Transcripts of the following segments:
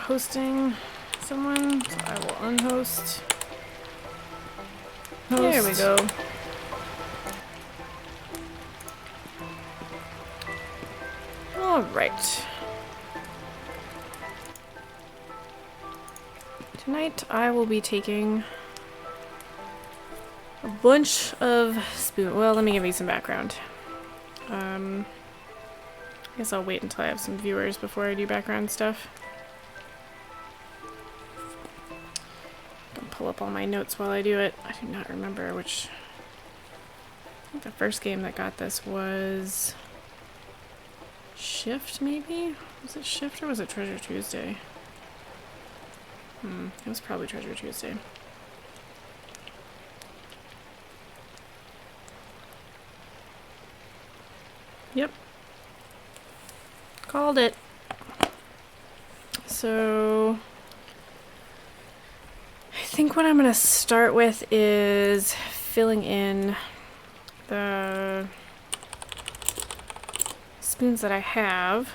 hosting someone, so I will unhost. There we go. Alright. Tonight I will be taking a bunch of spoon. Well, let me give you some background. I guess I'll wait until I have some viewers before I do background stuff. I can pull up all my notes while I do it. I do not remember which. I think the first game that got this was Shift, maybe? Was it Shift or was it Treasure Tuesday? It was probably Treasure Tuesday. Yep. Called it. So I think what I'm going to start with is filling in the spoons that I have.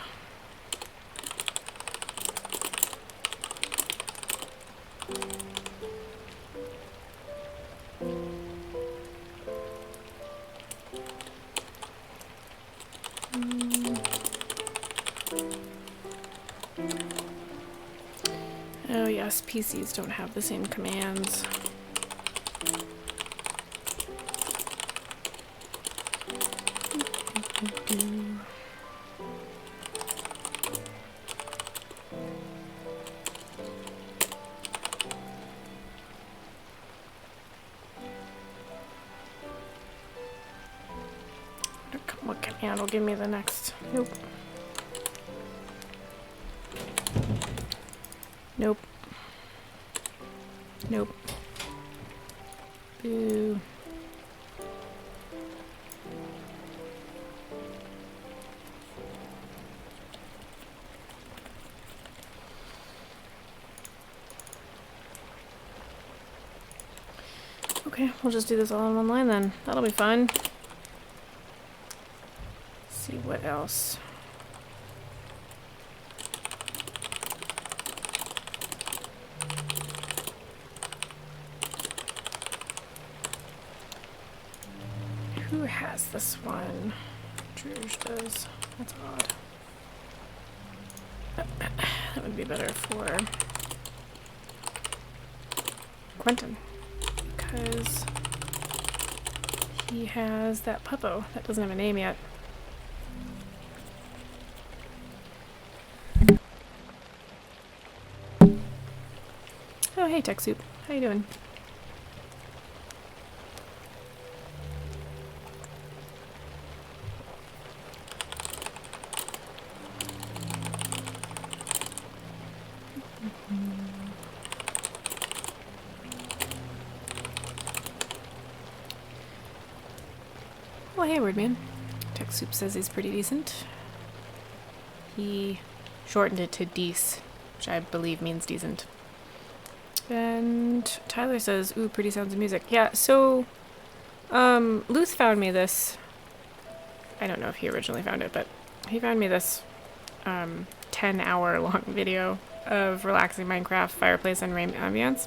Oh yes, PCs don't have the same commands. What command will give me the next? Nope. Nope. Nope. Boo. Okay, we'll just do this all in one line then. That'll be fun. See what else. Who has this one? Druge does. That's odd. That would be better for Quentin, because he has that puppo that doesn't have a name yet. Oh, hey, TechSoup. How you doing? Well, hey, Wordman. TechSoup says he's pretty decent. He shortened it to Dece, which I believe means decent. And Tyler says, ooh, pretty sounds of music. Yeah, so, Luth found me this. I don't know if he originally found it, but he found me this 10-hour long video of relaxing Minecraft, fireplace, and rain ambience.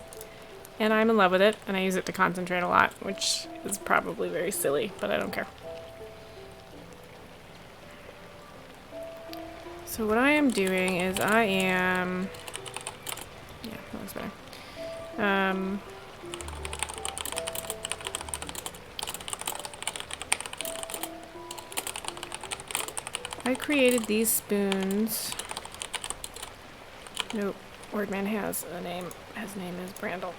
And I'm in love with it, and I use it to concentrate a lot, which is probably very silly, but I don't care. So what I am doing is I am... Yeah, that looks better. I created these spoons. Nope, Wordman has a name. His name is Brandel.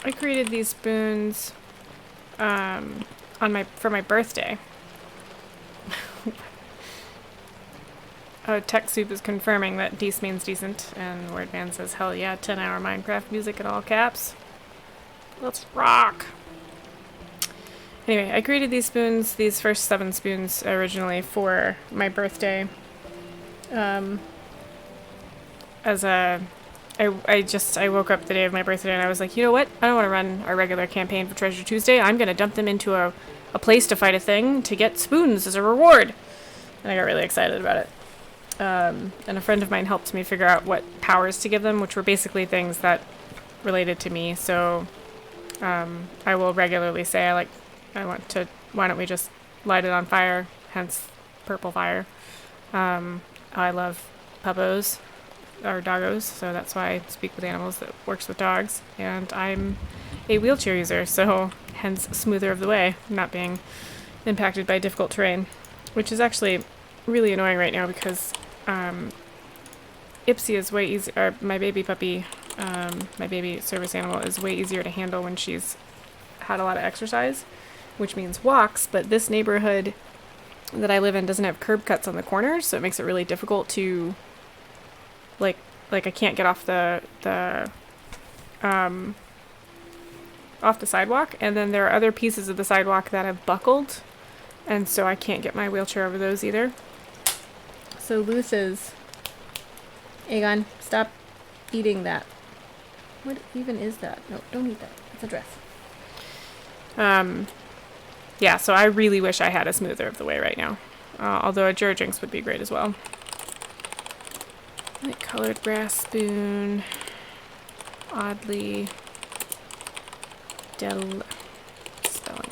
I created these spoons for my birthday. TechSoup is confirming that Dece means decent, and Wordman says, hell yeah, 10-hour Minecraft music in all caps. Let's rock! Anyway, I created these spoons, these first 7 spoons originally for my birthday. I woke up the day of my birthday and I was like, you know what? I don't want to run our regular campaign for Treasure Tuesday. I'm going to dump them into a place to fight a thing to get spoons as a reward. And I got really excited about it. And a friend of mine helped me figure out what powers to give them, which were basically things that related to me. So I will regularly say, why don't we just light it on fire, hence purple fire. I love puppos, or doggos, so that's why I speak with animals that works with dogs. And I'm a wheelchair user, so hence smoother of the way, not being impacted by difficult terrain, which is actually really annoying right now because Ipsy is way easier, or my baby puppy, my baby service animal is way easier to handle when she's had a lot of exercise, which means walks, but this neighborhood that I live in doesn't have curb cuts on the corners, so it makes it really difficult to like I can't get off the sidewalk, and then there are other pieces of the sidewalk that have buckled, and so I can't get my wheelchair over those either. So Luce is... Aegon, stop eating that. What even is that? No, don't eat that. It's a dress. Yeah, so I really wish I had a smoother of the way right now. Although a Jurjinx would be great as well. Like colored brass spoon. Oddly... spelling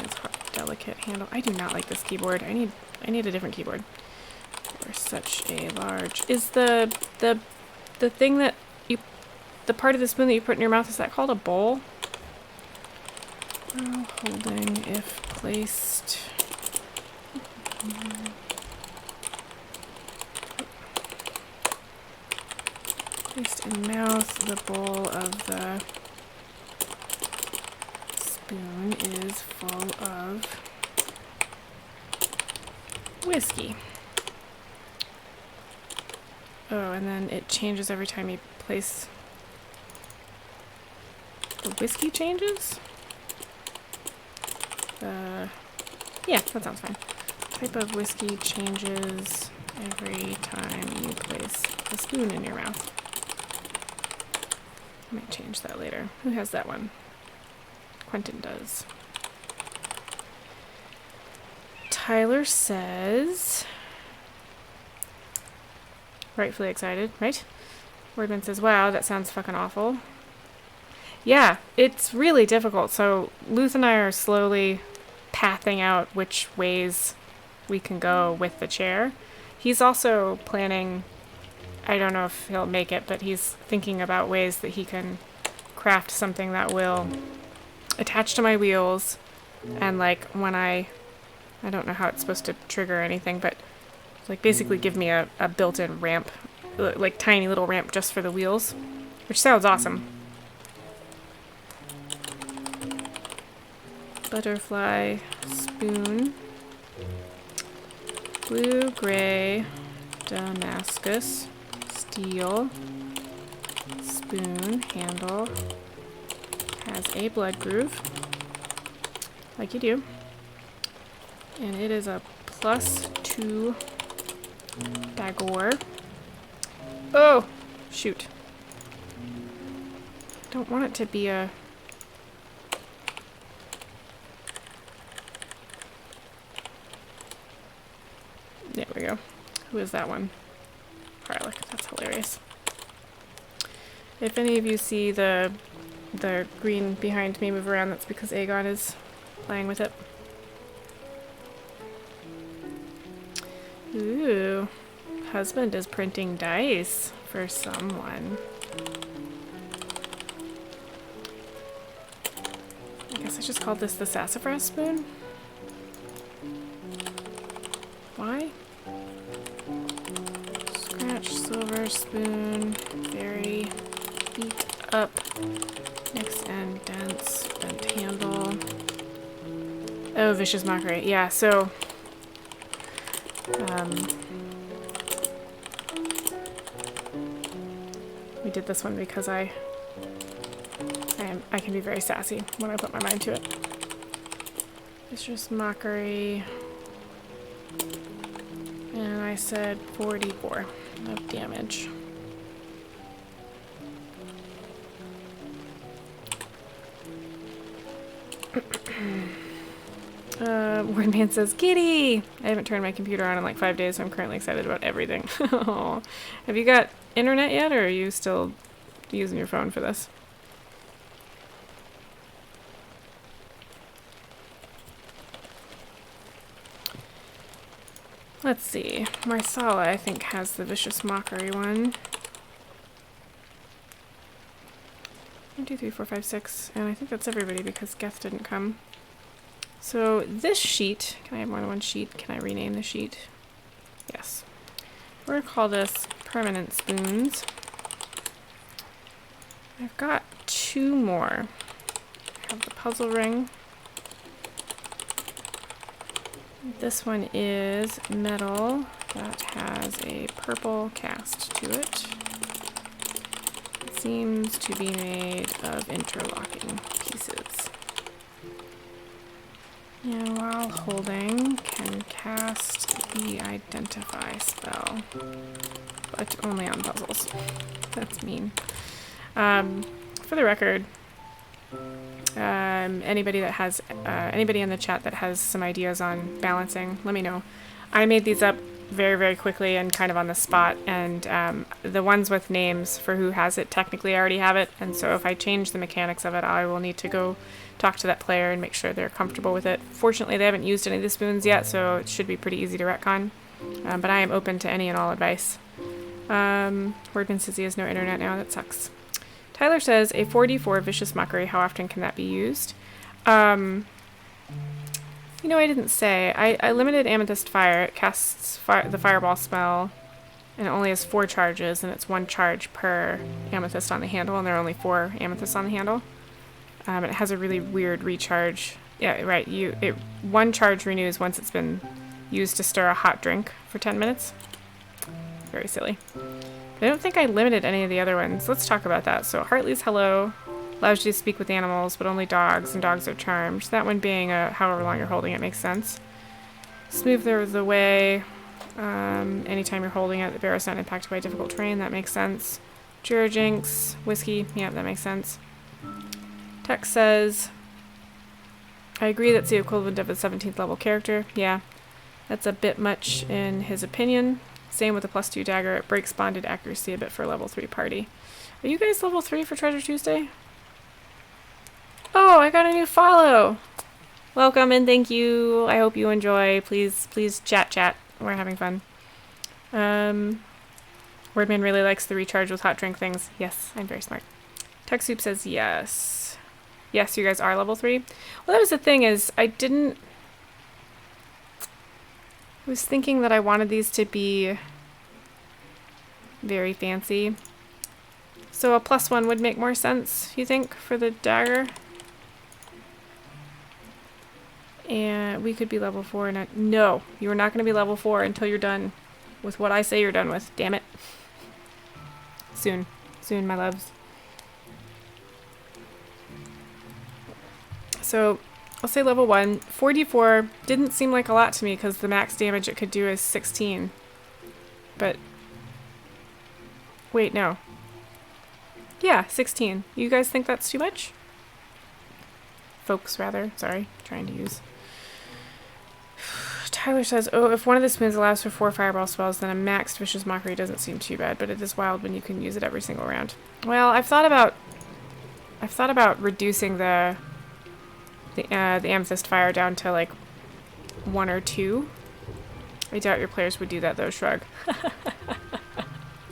is hard. Delicate handle. I do not like this keyboard. I need a different keyboard. For such a large... Is the thing that you... The part of the spoon that you put in your mouth, is that called a bowl? Holding if placed... Placed in mouth, the bowl of the spoon is full of whiskey. Oh, and then it changes every time you place... The whiskey changes? Yeah, that sounds fine. Type of whiskey changes every time you place a spoon in your mouth. I might change that later. Who has that one? Quentin does. Tyler says... Rightfully excited, right? Wordman says, wow, that sounds fucking awful. Yeah, it's really difficult. So Luth and I are slowly pathing out which ways we can go with the chair. He's also planning, I don't know if he'll make it, but he's thinking about ways that he can craft something that will attach to my wheels, and like when I don't know how it's supposed to trigger anything, but like basically give me a built-in ramp, like tiny little ramp just for the wheels, which sounds awesome. Butterfly spoon, blue, gray, Damascus, steel, spoon, handle, has a blood groove, like you do, and it is a +2 Bagor. Oh, shoot. Don't want it to be a... There we go. Who is that one? Harlock. That's hilarious. If any of you see the green behind me move around, that's because Aegon is playing with it. Ooh. Husband is printing dice for someone. I guess I just called this the sassafras spoon. Why? Scratch silver spoon, very beat up, next end dense, bent handle. Oh, vicious mockery. Yeah, so we did this one because I can be very sassy when I put my mind to it. Vicious mockery. And I said 44 of damage. Wordman says, Kitty! I haven't turned my computer on in like 5 days, so I'm currently excited about everything. Have you got internet yet, or are you still using your phone for this? Let's see. Marsala, I think, has the Vicious Mockery one. 1, 2, 3, 4, 5, 6. And I think that's everybody because Geth didn't come. So this sheet, can I have more than one sheet? Can I rename the sheet? Yes. We're going to call this Permanent Spoons. I've got 2 more. I have the puzzle ring. This one is metal that has a purple cast to it. It seems to be made of interlocking pieces. And while holding, can cast the Identify spell, but only on puzzles. That's mean. For the record, anybody that has anybody in the chat that has some ideas on balancing, let me know. I made these up very, very quickly and kind of on the spot, and the ones with names for who has it technically already have it, and so if I change the mechanics of it, I will need to go talk to that player and make sure they're comfortable with it. Fortunately, they haven't used any of the spoons yet, so it should be pretty easy to retcon, but I am open to any and all advice. Wordman says he has no internet now. That sucks. Tyler says, a 4d4 Vicious Mockery, how often can that be used? You know, I didn't say. I limited Amethyst Fire. It casts the Fireball spell, and it only has 4 charges, and it's 1 charge per Amethyst on the handle, and there are only 4 Amethysts on the handle. It has a really weird recharge. Yeah, right. 1 charge renews once it's been used to stir a hot drink for 10 minutes. Very silly. But I don't think I limited any of the other ones. Let's talk about that. So Hartley's Hello allows you to speak with animals, but only dogs, and dogs are charmed. That one being however long you're holding it makes sense. Smooth the way. Anytime you're holding it, the barrow's not impacted by difficult terrain. That makes sense. Jinx, whiskey. Yeah, that makes sense. Tex says, I agree that's the equivalent of a 17th level character. Yeah, that's a bit much in his opinion. Same with the +2 dagger. It breaks bonded accuracy a bit for a level 3 party. Are you guys level 3 for Treasure Tuesday? Oh, I got a new follow. Welcome and thank you. I hope you enjoy. Please chat. We're having fun. Wordman really likes the recharge with hot drink things. Yes, I'm very smart. TechSoup says yes. Yes, you guys are level 3. Well, that was the thing is I was thinking that I wanted these to be very fancy. So a +1 would make more sense, you think, for the dagger? And we could be level 4. No, you are not going to be level 4 until you're done with what I say you're done with. Damn it. Soon, my loves. So I'll say level 1. 4d4 didn't seem like a lot to me because the max damage it could do is 16. But wait, no. Yeah, 16. You guys think that's too much? Folks, rather. Sorry, trying to use. Tyler says, oh, if one of the spoons allows for 4 fireball spells, then a maxed Vicious Mockery doesn't seem too bad, but it is wild when you can use it every single round. Well, I've thought about reducing the Amethyst Fire down to like 1 or 2. I doubt your players would do that though, shrug.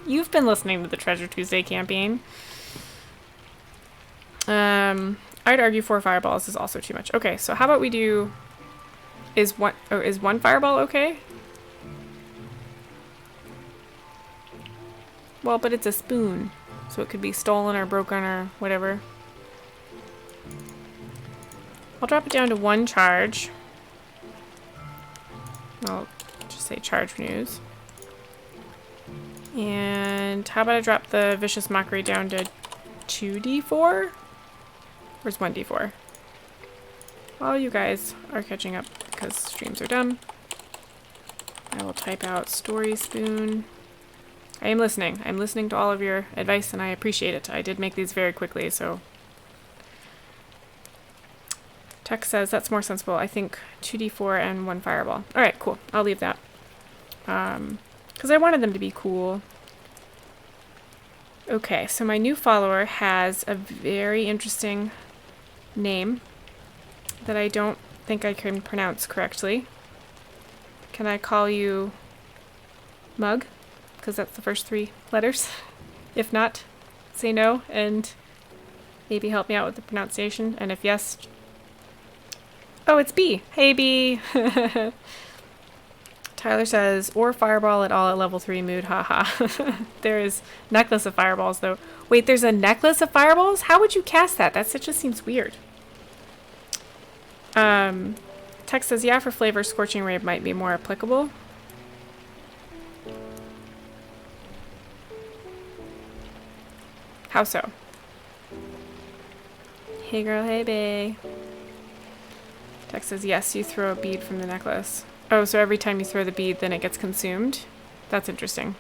You've been listening to the Treasure Tuesday campaign. I'd argue 4 fireballs is also too much. Okay, so how about we do... Is one fireball okay? Well, but it's a spoon, so it could be stolen or broken or whatever. I'll drop it down to 1 charge. I'll just say charge renews. And how about I drop the Vicious Mockery down to 2d4? Where's 1d4? While you guys are catching up because streams are dumb, I will type out story spoon. I am listening. I'm listening to all of your advice and I appreciate it. I did make these very quickly, so Tech says that's more sensible. I think 2d4 and 1 fireball. Alright, cool. I'll leave that. Because I wanted them to be cool. Okay, so my new follower has a very interesting name that I don't think I can pronounce correctly. Can I call you Mug? Because that's the first 3 letters. If not, say no and maybe help me out with the pronunciation. And if yes... Oh, it's B. Hey, B. Tyler says, or fireball at all at level 3 mood, haha. There is necklace of fireballs, though. Wait, there's a necklace of fireballs? How would you cast that? That just seems weird. Text says, yeah, for flavor, Scorching Ray might be more applicable. How so? Hey girl, hey bae. Text says, yes, you throw a bead from the necklace. Oh, so every time you throw the bead, then it gets consumed? That's interesting.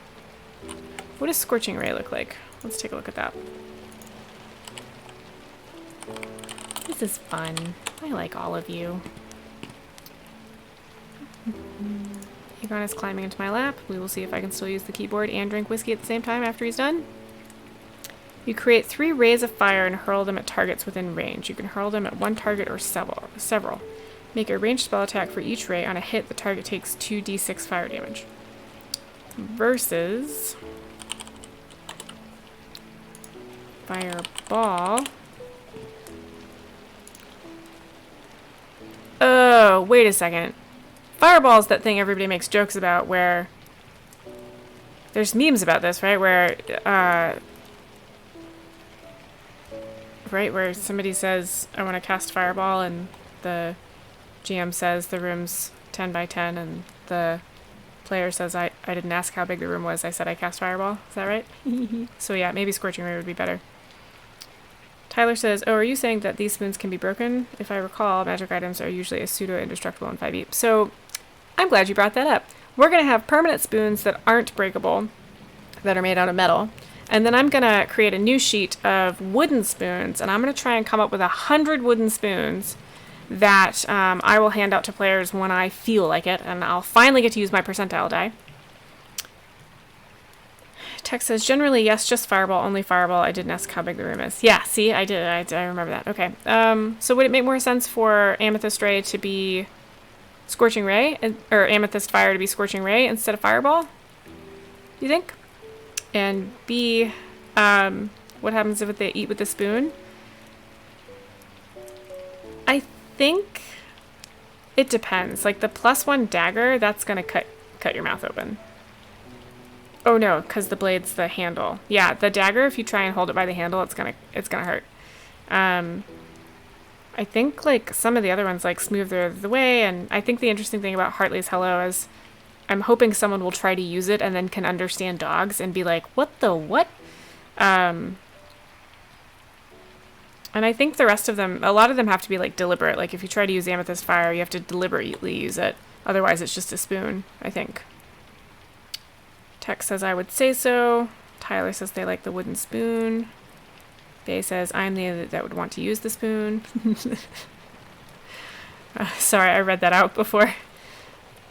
What does Scorching Ray look like? Let's take a look at that. This is fun. I like all of you. Egon is climbing into my lap. We will see if I can still use the keyboard and drink whiskey at the same time after he's done. You create 3 rays of fire and hurl them at targets within range. You can hurl them at one target or several. Make a ranged spell attack for each ray. On a hit, the target takes 2d6 fire damage. Versus... Fireball. Oh, wait a second. Fireball is that thing everybody makes jokes about where... There's memes about this, right? Where, right, where somebody says, I want to cast Fireball, and the GM says the room's 10 by 10, and the player says, I didn't ask how big the room was, I said I cast Fireball. Is that right? So yeah, maybe Scorching Ray would be better. Tyler says, oh, are you saying that these spoons can be broken? If I recall, magic items are usually a pseudo-indestructible in 5e. So, I'm glad you brought that up. We're going to have permanent spoons that aren't breakable, that are made out of metal. And then I'm going to create a new sheet of wooden spoons, and I'm going to try and come up with 100 wooden spoons that I will hand out to players when I feel like it, and I'll finally get to use my percentile die. Text says, generally, yes, just Fireball, only Fireball. I didn't ask how big the room is. Yeah, see, I did. I remember that. Okay. So would it make more sense for Amethyst Ray to be Scorching Ray, or Amethyst Fire to be Scorching Ray instead of Fireball? Do you think? And B, what happens if they eat with the spoon? I think it depends. Like the +1 dagger, that's gonna cut your mouth open. Oh no, because the blade's the handle. Yeah, the dagger, if you try and hold it by the handle, it's gonna hurt. I think like some of the other ones like smooth the way, and I think the interesting thing about Hartley's Hello is I'm hoping someone will try to use it and then can understand dogs and be like, what the what? And I think the rest of them, a lot of them have to be like deliberate. Like if you try to use Amethyst Fire, you have to deliberately use it. Otherwise it's just a spoon, I think. Tex says I would say so. Tyler says they like the wooden spoon. Bay says I'm the that would want to use the spoon. Sorry, I read that out before.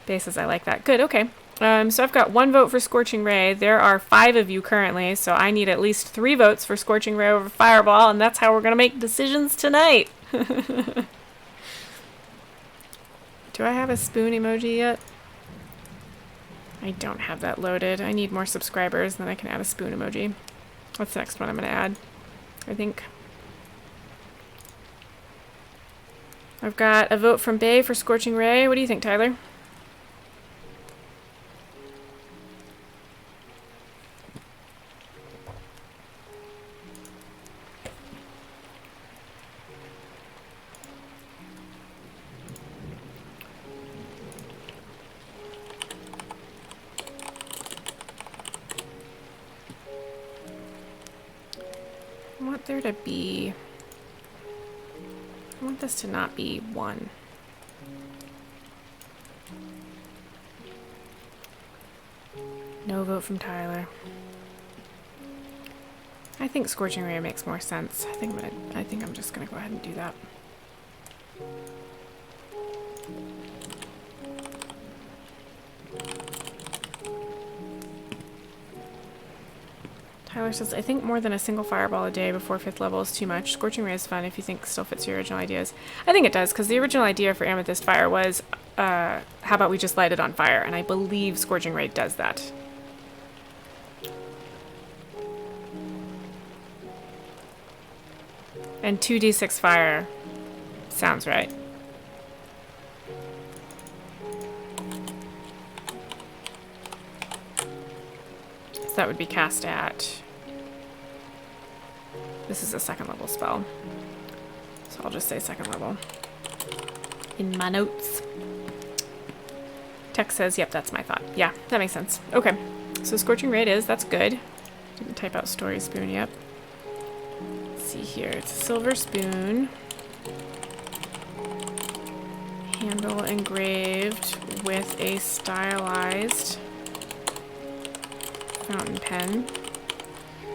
Bay says I like that. Good, okay. So I've got 1 vote for Scorching Ray. There are 5 of you currently, so I need at least 3 votes for Scorching Ray over Fireball, and that's how we're going to make decisions tonight. Do I have a spoon emoji yet? I don't have that loaded. I need more subscribers, then I can add a spoon emoji. What's the next one I'm going to add? I think I've got a vote from Bay for Scorching Ray. What do you think, Tyler? I want there to be... I want this to not be 1. No vote from Tyler. I think Scorching Ray makes more sense. I think I'm just gonna go ahead and do that. Tyler says, I think more than a single fireball a day before 5th level is too much. Scorching Ray is fun if you think still fits your original ideas. I think it does, because the original idea for Amethyst Fire was, how about we just light it on fire? And I believe Scorching Ray does that. And 2d6 fire sounds right. So that would be cast at... This is a 2nd level spell. So I'll just say 2nd level. In my notes. Text says, yep, that's my thought. Yeah, that makes sense. Okay, so Scorching Ray it is. That's good. Didn't type out Story Spoon yet. Let's see here. It's a silver spoon. Handle engraved with a stylized fountain pen.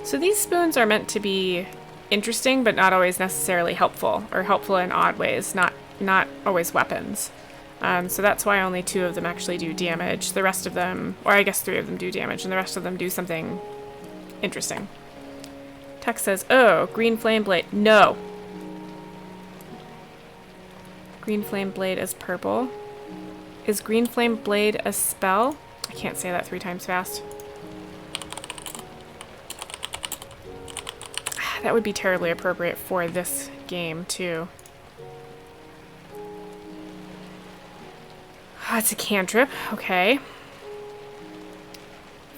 So these spoons are meant to be interesting, but not always necessarily helpful, or helpful in odd ways, not always weapons. So that's why only 2 of them actually do damage. The rest of them, or I guess 3 of them do damage, and the rest of them do something interesting. Text says, oh, green flame blade. No. Green flame blade is purple. Is green flame blade a spell? I can't say that 3 times fast. That would be terribly appropriate for this game, too. Oh, it's a cantrip. Okay.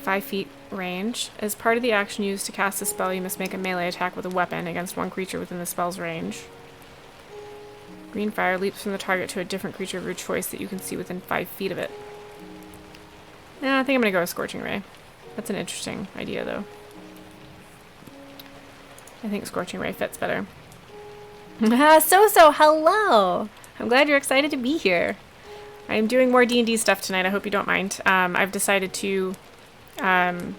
5 feet range. As part of the action used to cast a spell, you must make a melee attack with a weapon against one creature within the spell's range. Green fire leaps from the target to a different creature of your choice that you can see within 5 feet of it. Yeah, I think I'm going to go with Scorching Ray. That's an interesting idea, though. I think Scorching Ray fits better. So, hello! I'm glad you're excited to be here. I'm doing more D&D stuff tonight. I hope you don't mind. I've decided to... a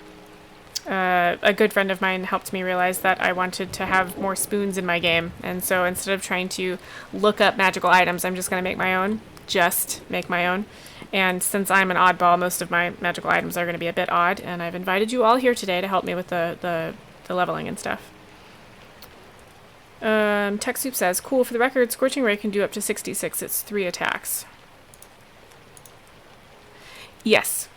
good friend of mine helped me realize that I wanted to have more spoons in my game. And so instead of trying to look up magical items, I'm just going to make my own. Just make my own. And since I'm an oddball, most of my magical items are going to be a bit odd. And I've invited you all here today to help me with the leveling and stuff. TechSoup says, cool, for the record, Scorching Ray can do up to 66. It's 3 attacks. Yes,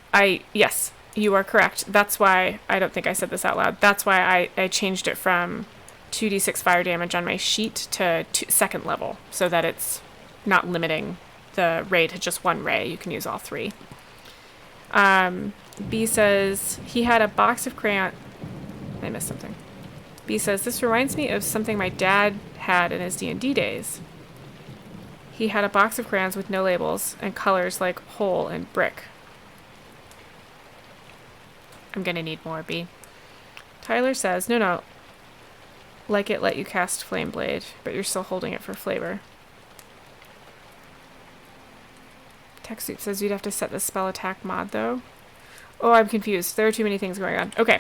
you are correct. That's why, I don't think I said this out loud, that's why I changed it from 2d6 fire damage on my sheet to 2nd level, so that it's not limiting the ray to just 1 ray. You can use all 3. B says, he had a box of crayon... I missed something. B says, this reminds me of something my dad had in his D&D days. He had a box of crayons with no labels and colors like whole and brick. I'm gonna need more, B. Tyler says, no. Like it let you cast Flame Blade, but you're still holding it for flavor. TechSoup says you'd have to set the spell attack mod, though. Oh, I'm confused. There are too many things going on. Okay.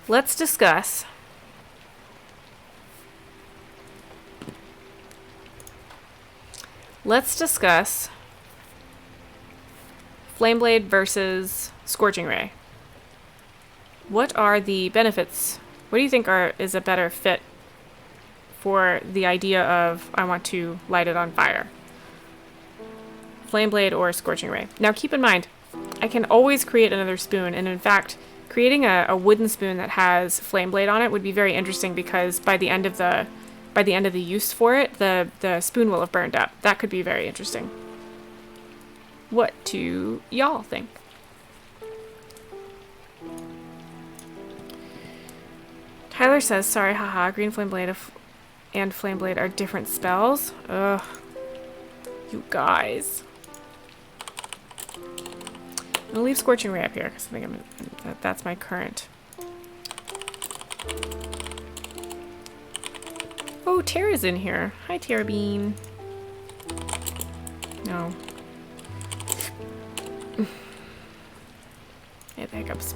Let's discuss Flame Blade versus Scorching Ray. What are the benefits? What do you think is a better fit for the idea of I want to light it on fire? Flame Blade or Scorching Ray? Now keep in mind, I can always create another spoon, and in fact, creating a wooden spoon that has Flame Blade on it would be very interesting because by the end of the use for it, the spoon will have burned up. That could be very interesting. What do y'all think? Tyler says, sorry, haha, Green Flame Blade and Flame Blade are different spells. Ugh. You guys. I'm gonna leave Scorching Ray up here because I think that's my current. Oh, Tara's in here. Hi, Tara Bean. No. I have the hiccups.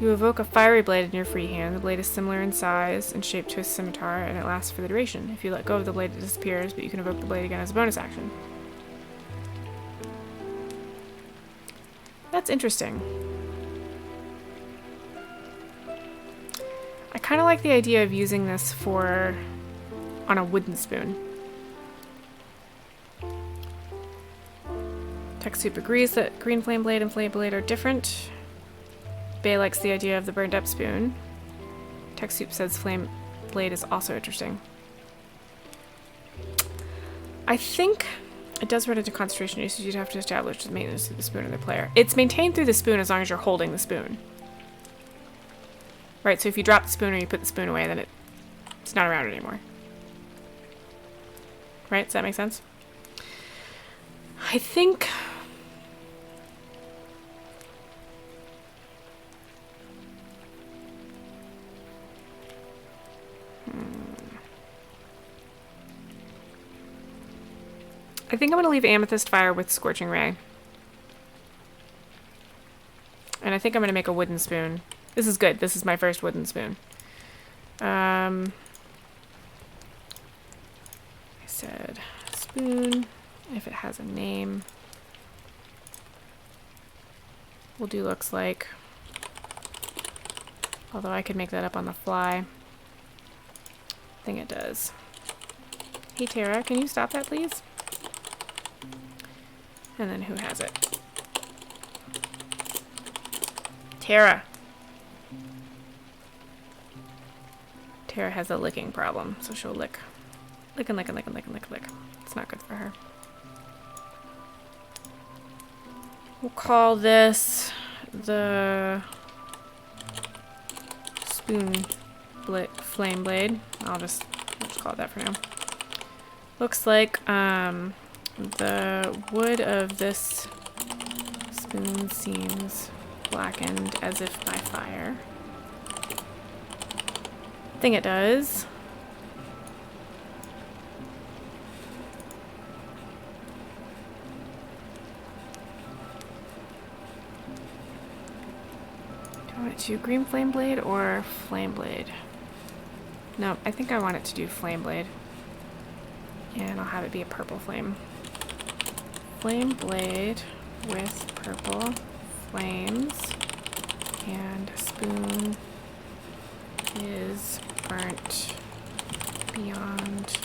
You evoke a fiery blade in your free hand. The blade is similar in size and shape to a scimitar, and it lasts for the duration. If you let go of the blade, it disappears, but you can evoke the blade again as a bonus action. That's interesting. I kind of like the idea of using this on a wooden spoon. TechSoup agrees that green flame blade and flame blade are different. Bay likes the idea of the burned up spoon. TechSoup says flame blade is also interesting. I think it does run into concentration usage. You'd have to establish the maintenance through the spoon and the player. It's maintained through the spoon as long as you're holding the spoon. Right, so if you drop the spoon or you put the spoon away, then it's not around anymore. Right, does that make sense? I think... I think I'm going to leave Amethyst Fire with Scorching Ray. And I think I'm going to make a wooden spoon. This is good. This is my first wooden spoon. I said spoon, if it has a name. We'll do looks like. Although I could make that up on the fly. I think it does. Hey Tara, can you stop that please? And then who has it? Tara. Tara has a licking problem, so she'll lick. Lick and lick and lick and lick and lick and lick. It's not good for her. We'll call this the spoon flame blade. I'll just call it that for now. Looks like the wood of this spoon seems blackened as if by fire. I think it does. Do I want it to green flame blade or flame blade? No, I think I want it to do flame blade. And I'll have it be a purple flame. Flame blade with purple flames, and spoon is burnt beyond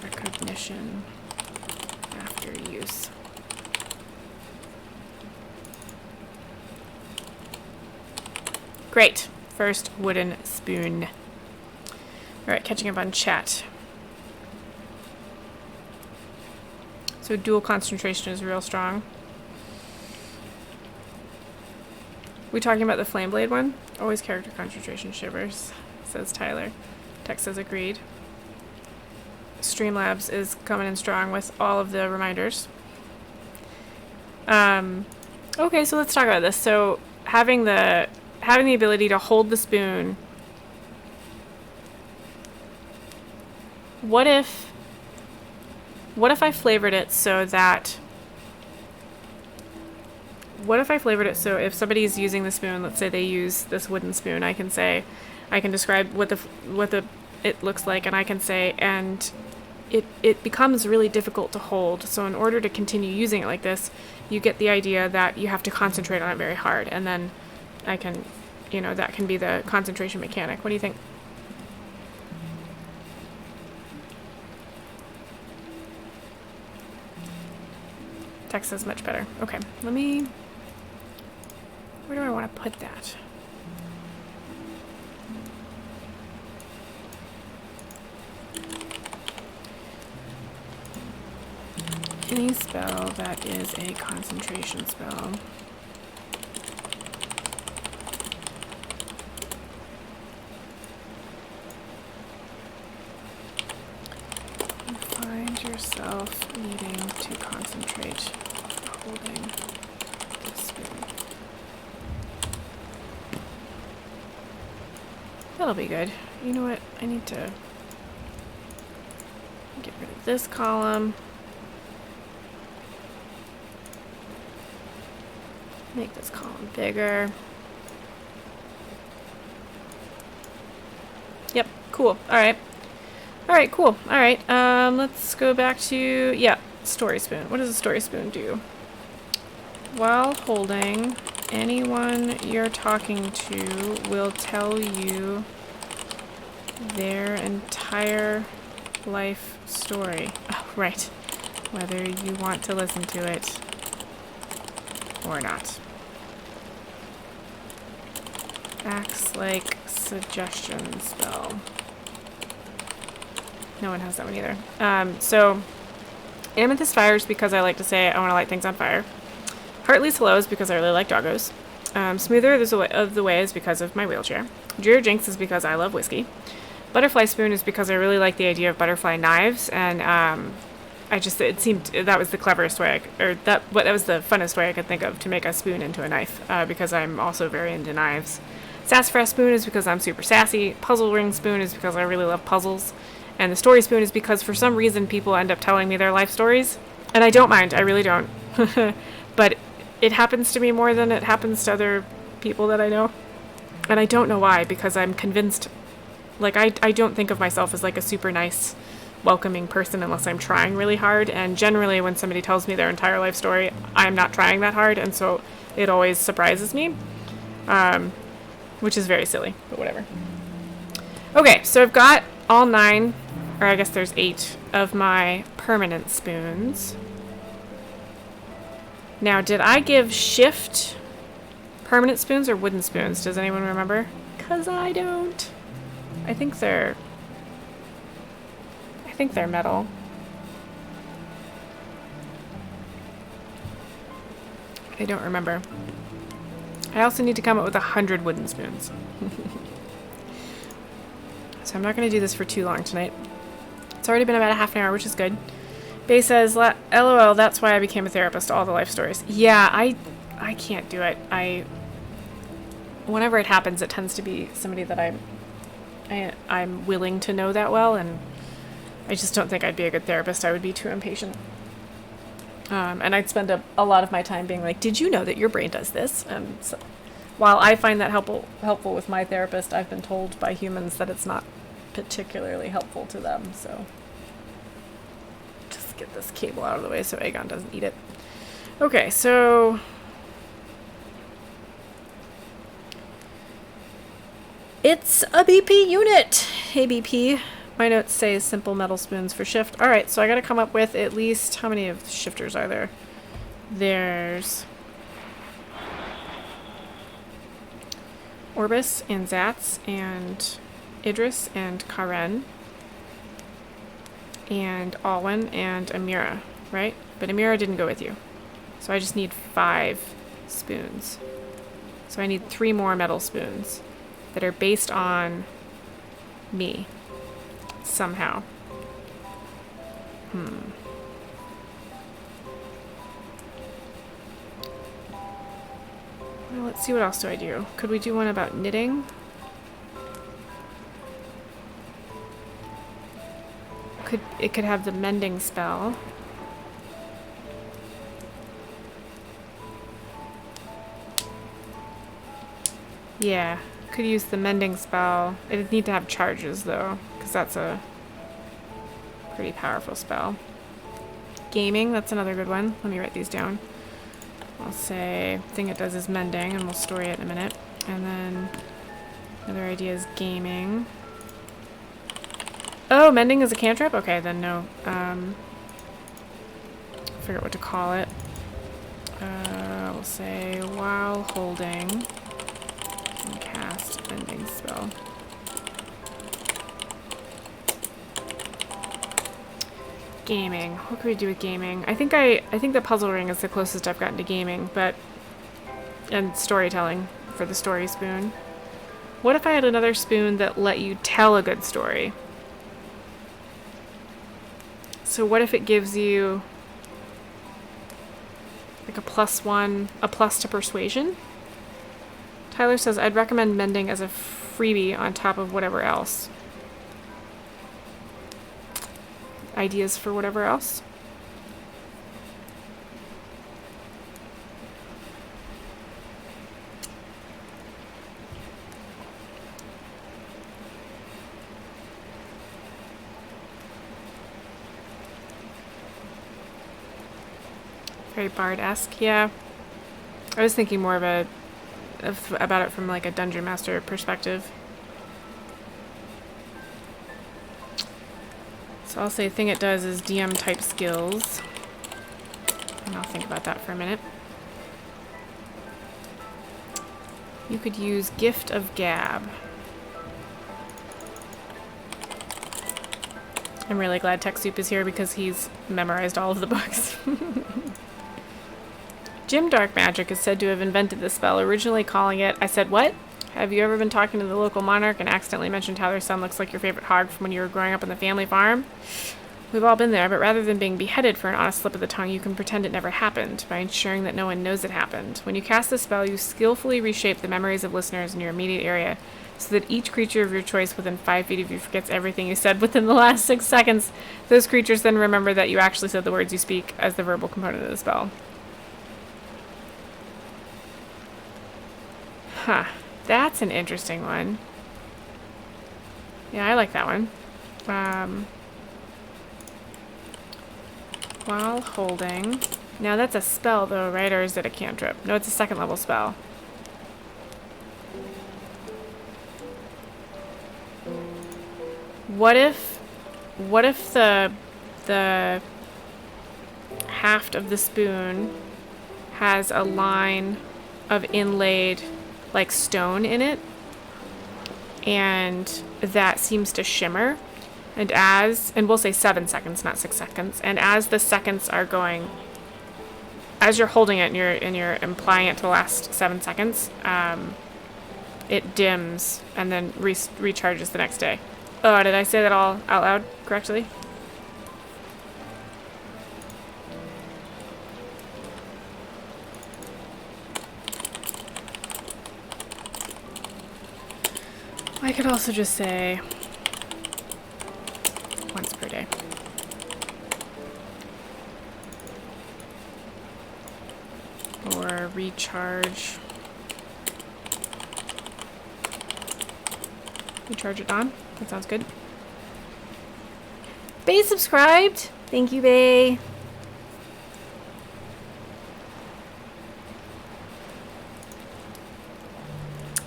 recognition after use. Great. First wooden spoon. Alright, catching up on chat. So dual concentration is real strong. We talking about the flame blade one? Always character concentration shivers, says Tyler. Tex says agreed. Streamlabs is coming in strong with all of the reminders. Okay, so let's talk about this. So having the ability to hold the spoon. What if I flavored it so that... What if I flavored it so if somebody's using the spoon, let's say they use this wooden spoon, I can describe what it looks like, and I can say, and it becomes really difficult to hold. So in order to continue using it like this, you get the idea that you have to concentrate on it very hard, and then I can, that can be the concentration mechanic. What do you think? Text says much better. Okay, let me... Where do I want to put that? Any spell that is a concentration spell. You find yourself needing to concentrate holding the spoon. That'll be good. You know what? I need to get rid of this column. Make this column bigger. Cool. Alright. Alright, cool. Alright, let's go back to, yeah, story spoon. What does a story spoon do? While holding, anyone you're talking to will tell you their entire life story. Oh, right. Whether you want to listen to it or not. Acts like suggestion spell. No one has that one either. So, Amethyst Fire is because I like to say I want to light things on fire. Heartlease Hello is because I really like doggos. Smoother of the Way is because of my wheelchair. Drear Jinx is because I love whiskey. Butterfly Spoon is because I really like the idea of butterfly knives, and it seemed that was the cleverest way, that was the funnest way I could think of to make a spoon into a knife, because I'm also very into knives. Sassafras Spoon is because I'm super sassy. Puzzle Ring Spoon is because I really love puzzles. And the Story Spoon is because for some reason people end up telling me their life stories. And I don't mind, I really don't. But it happens to me more than it happens to other people that I know. And I don't know why, because I'm convinced, like, I don't think of myself as like a super nice, welcoming person unless I'm trying really hard. And generally when somebody tells me their entire life story, I'm not trying that hard, and so it always surprises me. Which is very silly, but whatever. Okay, so I've got all 9, or I guess there's 8 of my permanent spoons. Now, did I give Shift permanent spoons or wooden spoons? Does anyone remember? 'Cause I don't. I think they're metal. I don't remember. I also need to come up with 100 wooden spoons. So I'm not going to do this for too long tonight. It's already been about a half an hour, which is good. Bay says, LOL, that's why I became a therapist, all the life stories. Yeah, I can't do it. Whenever it happens, it tends to be somebody that I'm willing to know that well, and I just don't think I'd be a good therapist. I would be too impatient. And I'd spend a lot of my time being like, did you know that your brain does this? And so, while I find that helpful with my therapist, I've been told by humans that it's not particularly helpful to them. So just get this cable out of the way so Aegon doesn't eat it. Okay, so it's a BP unit. Hey, BP. My notes say simple metal spoons for shift. Alright, so I gotta come up with at least, how many of the shifters are there? There's Orbis and Zatz and Idris and Karen and Alwyn and Amira, right? But Amira didn't go with you. So I just need 5 spoons. So I need 3 more metal spoons that are based on me. Somehow. Well, let's see, what else do I do? Could we do one about knitting? It could have the mending spell. Yeah, could use the mending spell. It'd need to have charges though, because that's a pretty powerful spell. Gaming, that's another good one. Let me write these down. I'll say thing it does is mending, and we'll story it in a minute. And then another idea is gaming. Oh, mending is a cantrip? Okay, then no. Figure out what to call it. We'll say while holding and cast mending spell. Gaming. What could we do with gaming? I think the puzzle ring is the closest I've gotten to gaming, but and storytelling for the story spoon. What if I had another spoon that let you tell a good story? So what if it gives you like a +1, a plus to persuasion? Tyler says, I'd recommend mending as a freebie on top of whatever else. Ideas for whatever else? Very bard-esque, yeah. I was thinking more about it from like a dungeon master perspective. So I'll say the thing it does is DM type skills. And I'll think about that for a minute. You could use Gift of Gab. I'm really glad TechSoup is here because he's memorized all of the books. Jim Dark Magic is said to have invented this spell, originally calling it, I said, what? Have you ever been talking to the local monarch and accidentally mentioned how their son looks like your favorite hog from when you were growing up on the family farm? We've all been there, but rather than being beheaded for an honest slip of the tongue, you can pretend it never happened by ensuring that no one knows it happened. When you cast this spell, you skillfully reshape the memories of listeners in your immediate area so that each creature of your choice within 5 feet of you forgets everything you said within the last 6 seconds. Those creatures then remember that you actually said the words you speak as the verbal component of the spell. Huh. That's an interesting one. Yeah, I like that one. While holding... Now that's a spell though, right? Or is it a cantrip? No, it's a 2nd level spell. What if the haft of the spoon has a line of inlaid like stone in it, and that seems to shimmer, and we'll say 7 seconds, not 6 seconds, and as the seconds are going, as you're holding it and you're implying it to the last 7 seconds, it dims and then recharges the next day. Oh, did I say that all out loud correctly? I could also just say once per day. Or recharge. Recharge it on. That sounds good. Bay subscribed. Thank you, Bay.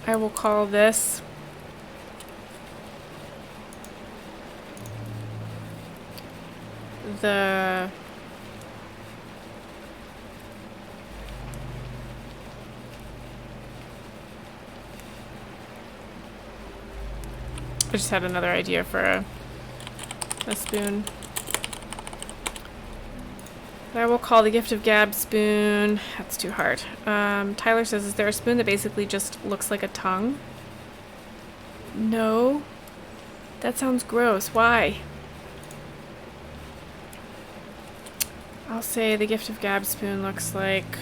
I will call this the I just had another idea for a spoon. I will call the Gift of Gab spoon. That's too hard. Tyler says, is there a spoon that basically just looks like a tongue? No. That sounds gross. Why? I'll say the Gift of Gab spoon looks like...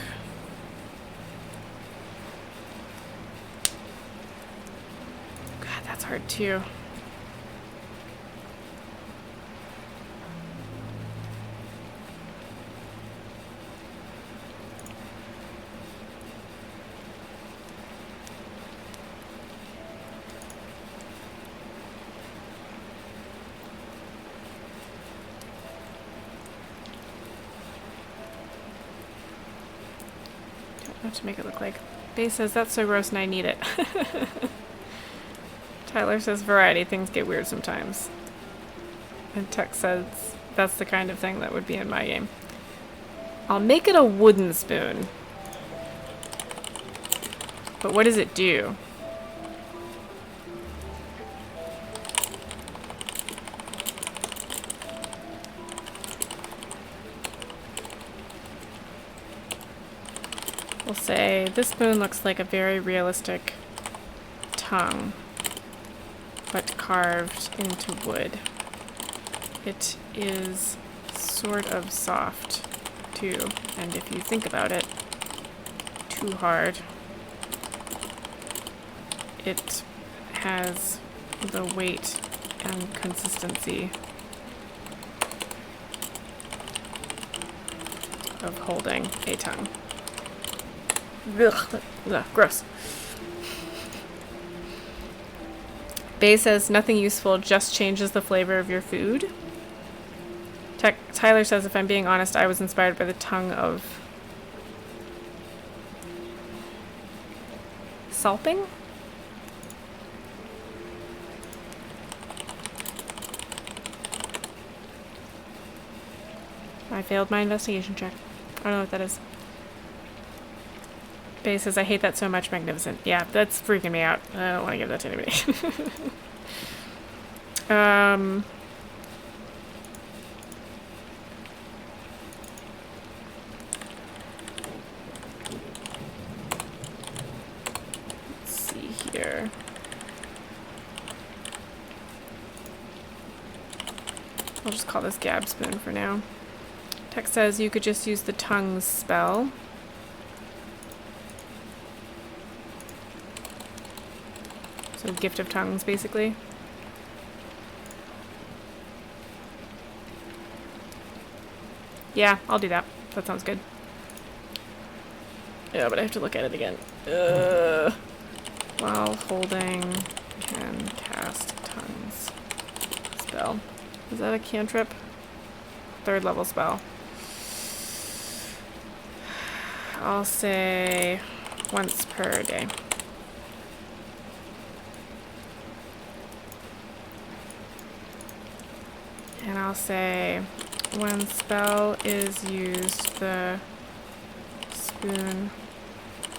God, that's hard too. What to make it look like. Bay says, that's so gross and I need it. Tyler says, variety, things get weird sometimes. And Tech says, that's the kind of thing that would be in my game. I'll make it a wooden spoon. But what does it do? We'll say this spoon looks like a very realistic tongue, but carved into wood. It is sort of soft too, and if you think about it too hard, it has the weight and consistency of holding a tongue. Ugh, ugh, gross. Bay says, nothing useful, just changes the flavor of your food. Tyler says, if I'm being honest, I was inspired by the tongue of Salping? I failed my investigation check. I don't know what that is. Bay says, I hate that so much, magnificent. Yeah, that's freaking me out. I don't want to give that to anybody. Let's see here. I'll just call this Gab Spoon for now. Text says you could just use the tongues spell. So gift of tongues, basically. Yeah, I'll do that. That sounds good. Yeah, but I have to look at it again. While holding, can cast tongues spell. Is that a cantrip? 3rd level spell. I'll say once per day. And I'll say when spell is used, the spoon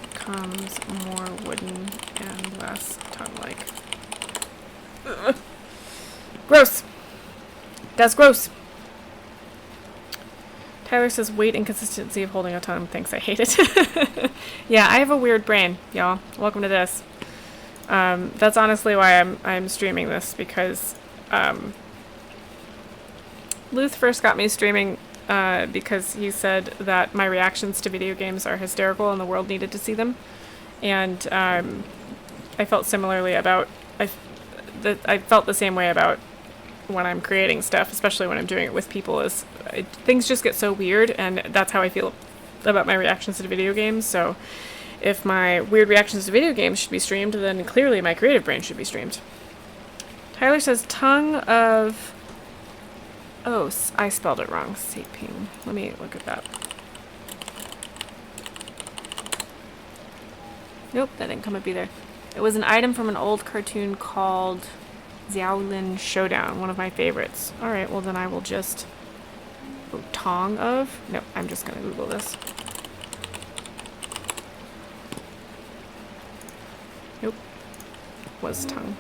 becomes more wooden and less tongue-like. Ugh. Gross! That's gross! Tyler says weight and consistency of holding a tongue. Thanks, I hate it. Yeah, I have a weird brain, y'all. Welcome to this. That's honestly why I'm streaming this, because Luth first got me streaming because he said that my reactions to video games are hysterical and the world needed to see them. And I felt similarly about... I felt the same way about when I'm creating stuff, especially when I'm doing it with people, things just get so weird, and that's how I feel about my reactions to video games. So if my weird reactions to video games should be streamed, then clearly my creative brain should be streamed. Tyler says tongue of... Oh, I spelled it wrong. Saping. Let me look at that. Nope, that didn't come up either. It was an item from an old cartoon called Xiaolin Showdown, one of my favorites. Alright, well then I will just... Oh, tongue of? No, I'm just gonna Google this. Nope. Was tongue.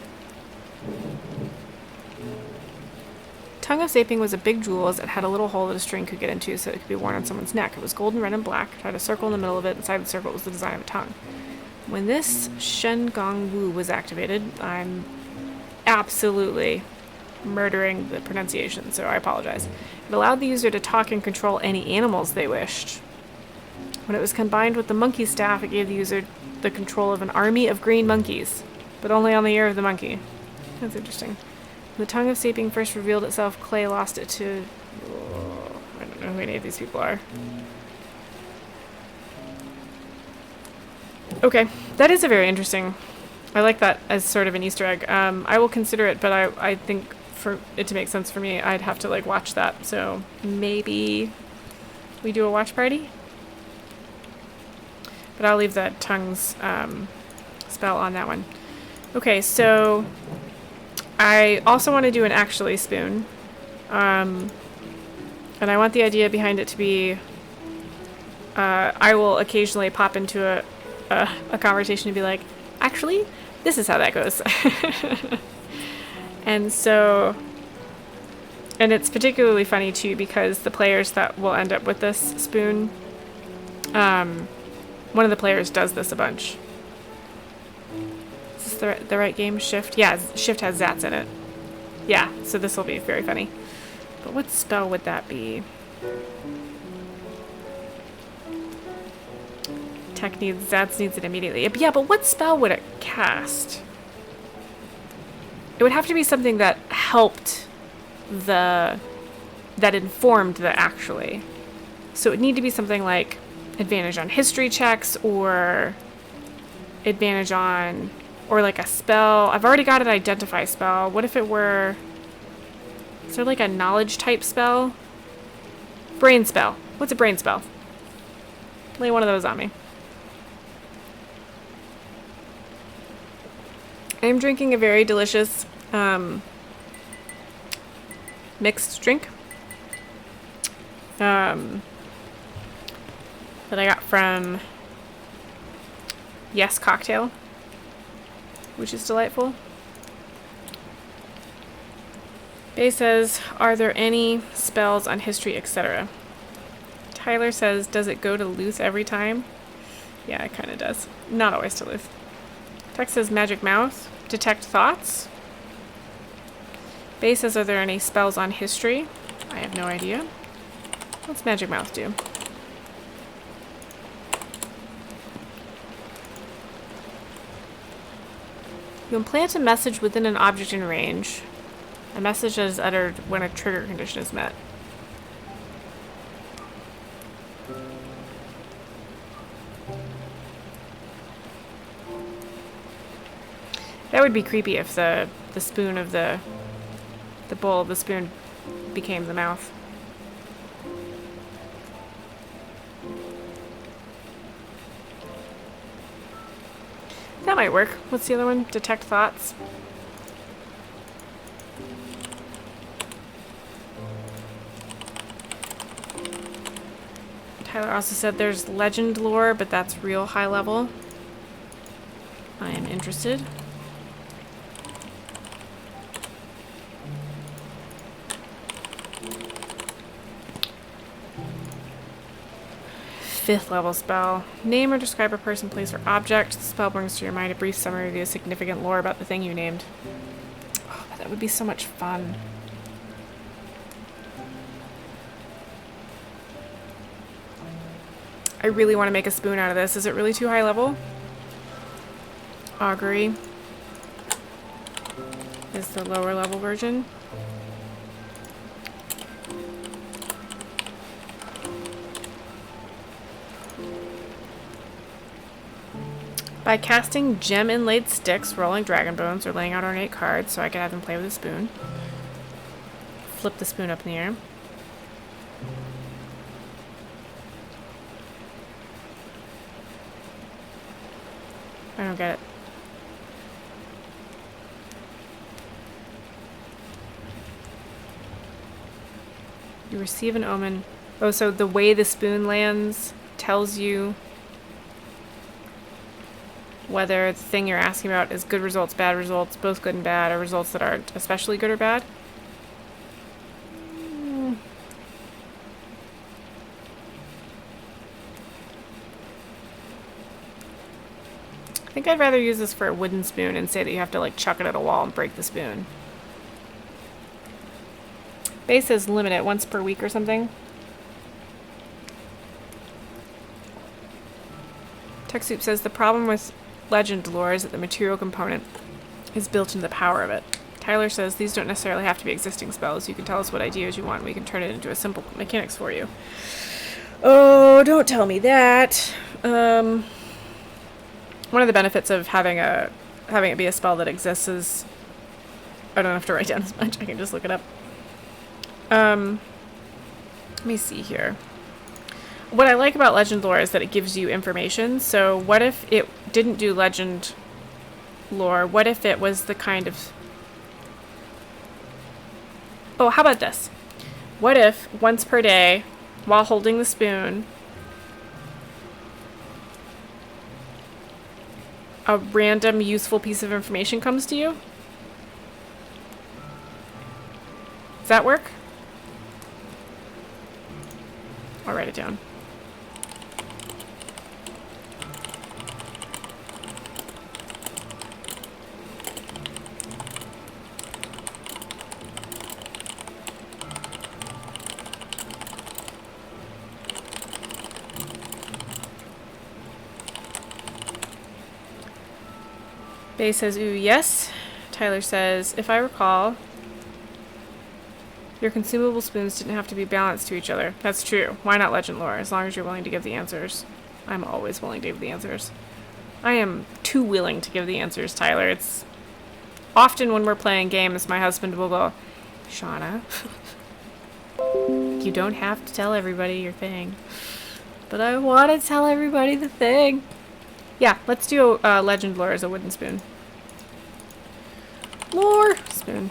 Tongue of Saping was a big jewel as it had a little hole that a string could get into so it could be worn on someone's neck. It was golden, red, and black. It had a circle in the middle of it. Inside the circle was the design of a tongue. When this Shen Gong Wu was activated, I'm absolutely murdering the pronunciation, so I apologize. It allowed the user to talk and control any animals they wished. When it was combined with the monkey staff, it gave the user the control of an army of green monkeys, but only on the ear of the monkey. That's interesting. When the Tongue of Saping first revealed itself, Clay lost it to... Oh, I don't know who any of these people are. Okay, that is a very interesting... I like that as sort of an Easter egg. I will consider it, but I think for it to make sense for me, I'd have to like watch that. So maybe we do a watch party? But I'll leave that tongues spell on that one. Okay, so I also want to do an actually spoon. And I want the idea behind it to be I will occasionally pop into a conversation and be like, actually, this is how that goes. And so, and it's particularly funny too because the players that will end up with this spoon, one of the players does this a bunch. Is this the right game? Shift? Yeah, Shift has Zats in it. Yeah, so this will be very funny. But what spell would that be? Tech needs, Zats needs it immediately. Yeah, but what spell would it cast? It would have to be something that helped that informed the actually. So it would need to be something like advantage on history checks or advantage on, or like a spell. I've already got an identify spell. What if it were, is there like a knowledge type spell? Brain spell. What's a brain spell? Lay one of those on me. I'm drinking a very delicious mixed drink that I got from Yes Cocktail, which is delightful. Bay says, are there any spells on history, etc.? Tyler says, does it go to Luth every time? Yeah, it kind of does. Not always to Luth. Tex says, magic mouth. Detect thoughts. Bay says, are there any spells on history? I have no idea. What's magic mouth do? You implant a message within an object in range. A message that is uttered when a trigger condition is met. That would be creepy if the spoon of the bowl of the spoon became the mouth. That might work. What's the other one? Detect thoughts. Tyler also said there's legend lore, but that's real high level. I am interested. Fifth level spell. Name or describe a person, place, or object. The spell brings to your mind a brief summary of the significant lore about the thing you named. Oh, that would be so much fun. I really want to make a spoon out of this. Is it really too high level? Augury is the lower level version. By casting gem inlaid sticks, rolling dragon bones, or laying out ornate cards, so I can have them play with a spoon. Flip the spoon up in the air. I don't get it. You receive an omen. Oh, so the way the spoon lands tells you whether the thing you're asking about is good results, bad results, both good and bad, or results that aren't especially good or bad. I think I'd rather use this for a wooden spoon and say that you have to like chuck it at a wall and break the spoon. Base says limit it once per week or something. TechSoup says the problem with legend lore is that the material component is built into the power of it. Tyler says these don't necessarily have to be existing spells. You can tell us what ideas you want and we can turn it into a simple mechanics for you. Oh, don't tell me that. One of the benefits of having it be a spell that exists is I don't have to write down as much. I can just look it up. Let me see here. What I like about legend lore is that it gives you information. So what if it didn't do legend lore? What if it was the kind of... Oh, how about this? What if once per day, while holding the spoon, a random useful piece of information comes to you? Does that work? I'll write it down. Bay says, ooh, yes. Tyler says, if I recall, your consumable spoons didn't have to be balanced to each other. That's true. Why not legend lore? As long as you're willing to give the answers. I'm always willing to give the answers. I am too willing to give the answers, Tyler. It's often when we're playing games, my husband will go, Shauna, you don't have to tell everybody your thing. But I want to tell everybody the thing. Yeah, let's do legend lore as a wooden spoon. spoon.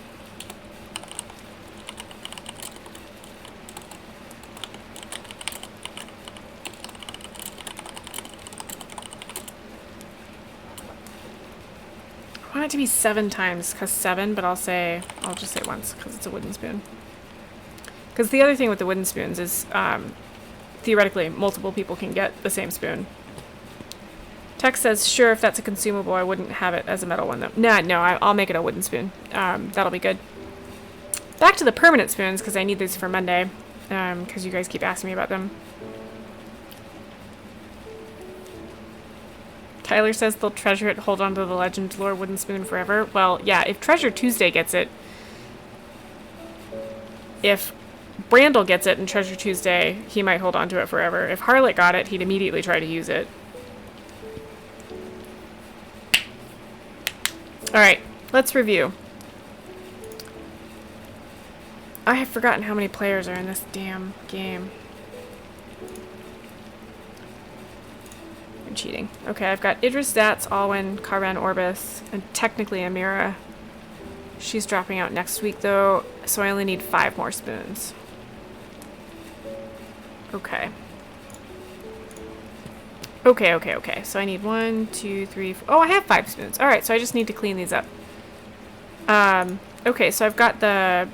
I want it to be 7 times, because 7, but I'll just say once, because it's a wooden spoon. Because the other thing with the wooden spoons is, theoretically, multiple people can get the same spoon. Tex says, sure, if that's a consumable, I wouldn't have it as a metal one, though. No, I'll make it a wooden spoon. That'll be good. Back to the permanent spoons, because I need these for Monday, because you guys keep asking me about them. Tyler says they'll treasure it, hold on to the legend lore wooden spoon forever. Well, yeah, if Treasure Tuesday gets it, if Brandel gets it in Treasure Tuesday, he might hold on to it forever. If Harlot got it, he'd immediately try to use it. Alright, let's review. I have forgotten how many players are in this damn game. I'm cheating. Okay, I've got Idris, Zats, Alwyn, Carvan, Orbis, and technically Amira. She's dropping out next week, though, so I only need 5 more spoons. Okay. Okay. So I need 1, 2, 3, 4. Oh, I have 5 spoons. Alright, so I just need to clean these up. Okay, so I've got the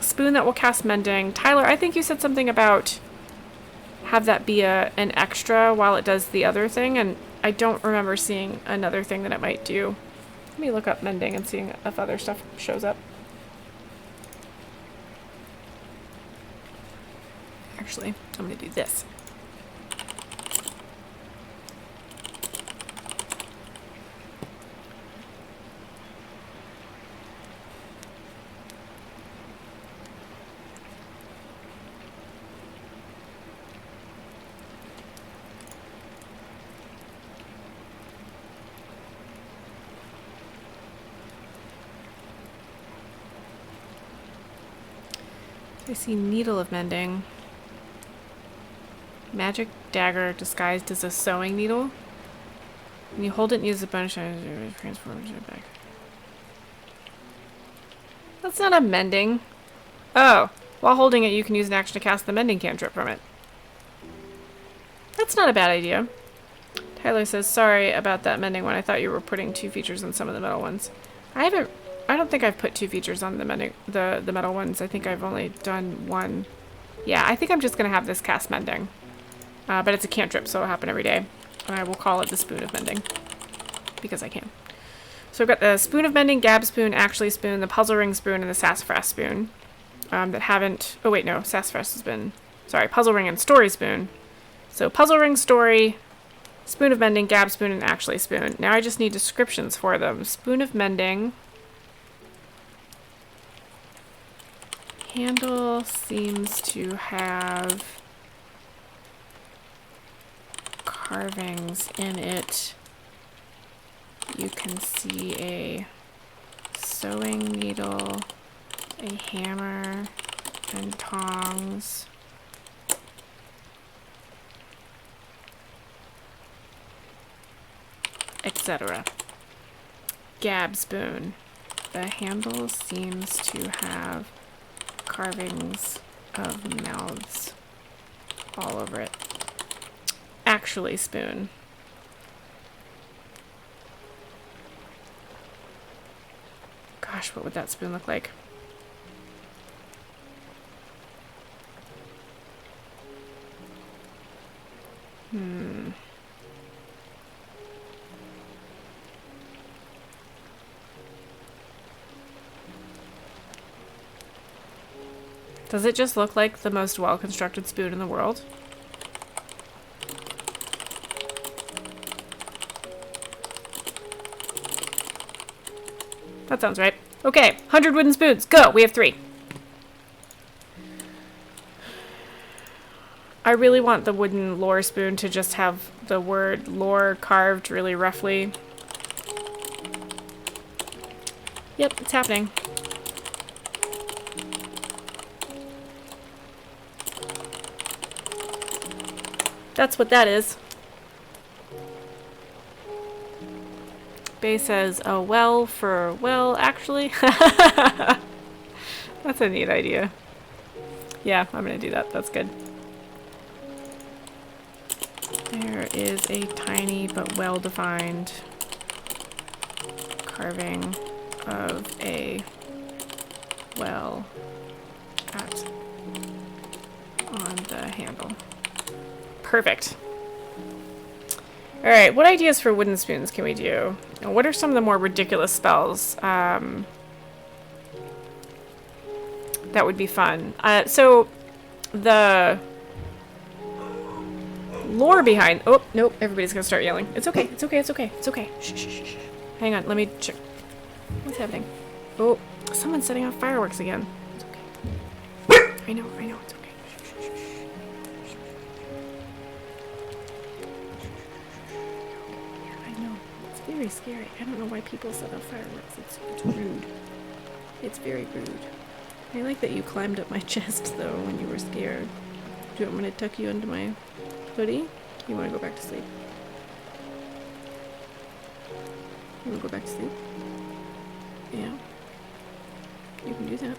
spoon that will cast mending. Tyler, I think you said something about have that be an extra while it does the other thing, and I don't remember seeing another thing that it might do. Let me look up mending and see if other stuff shows up. Actually, I'm going to do this. I see Needle of Mending. Magic Dagger disguised as a sewing needle. When you hold it and use the bonus, transform it back. That's not a mending. Oh, while holding it, you can use an action to cast the mending cantrip from it. That's not a bad idea. Tyler says, sorry about that mending one. I thought you were putting 2 features on some of the metal ones. I don't think I've put 2 features on the metal ones. I think I've only done 1. Yeah, I think I'm just going to have this cast mending. But it's a cantrip, so it'll happen every day. And I will call it the Spoon of Mending. Because I can. So I've got the Spoon of Mending, Gab Spoon, Actually Spoon, the Puzzle Ring Spoon, and the Sassafras Spoon. That haven't... Oh wait, no. Sassafras has been... Sorry, Puzzle Ring and Story Spoon. So Puzzle Ring, Story, Spoon of Mending, Gab Spoon, and Actually Spoon. Now I just need descriptions for them. Spoon of Mending... Handle seems to have carvings in it. You can see a sewing needle, a hammer, and tongs. Etc. Gab spoon. The handle seems to have carvings of mouths all over it. Actually spoon. Gosh, what would that spoon look like? Does it just look like the most well-constructed spoon in the world? That sounds right. Okay, 100 wooden spoons. Go! We have 3. I really want the wooden lore spoon to just have the word lore carved really roughly. Yep, it's happening. That's what that is. Bay says, oh, well for well, actually. That's a neat idea. Yeah, I'm gonna do that. That's good. There is a tiny but well-defined carving of a well on the handle. Perfect. All right, what ideas for wooden spoons can we do? And what are some of the more ridiculous spells? That would be fun. So the lore behind... Oh, nope, everybody's gonna start yelling. It's okay, it's okay, it's okay, it's okay. Shh, shh, shh, shh. Hang on, let me check. What's happening? Oh, someone's setting off fireworks again. It's okay. I know, it's okay. Shh, shh, shh, shh. Yeah, I know. It's very scary. I don't know why people set off fireworks. It's rude. It's very rude. I like that you climbed up my chest, though, when you were scared. Do you want me to tuck you into my hoodie? You want to go back to sleep? You want to go back to sleep? Yeah. You can do that.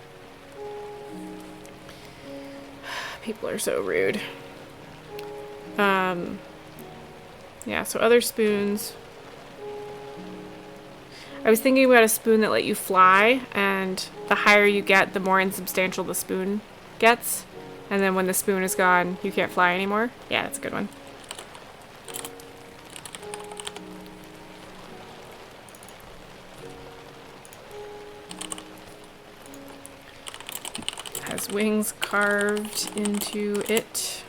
People are so rude. Yeah, so other spoons. I was thinking about a spoon that let you fly, and the higher you get, the more insubstantial the spoon gets. And then when the spoon is gone, you can't fly anymore. Yeah, that's a good one. Has wings carved into it,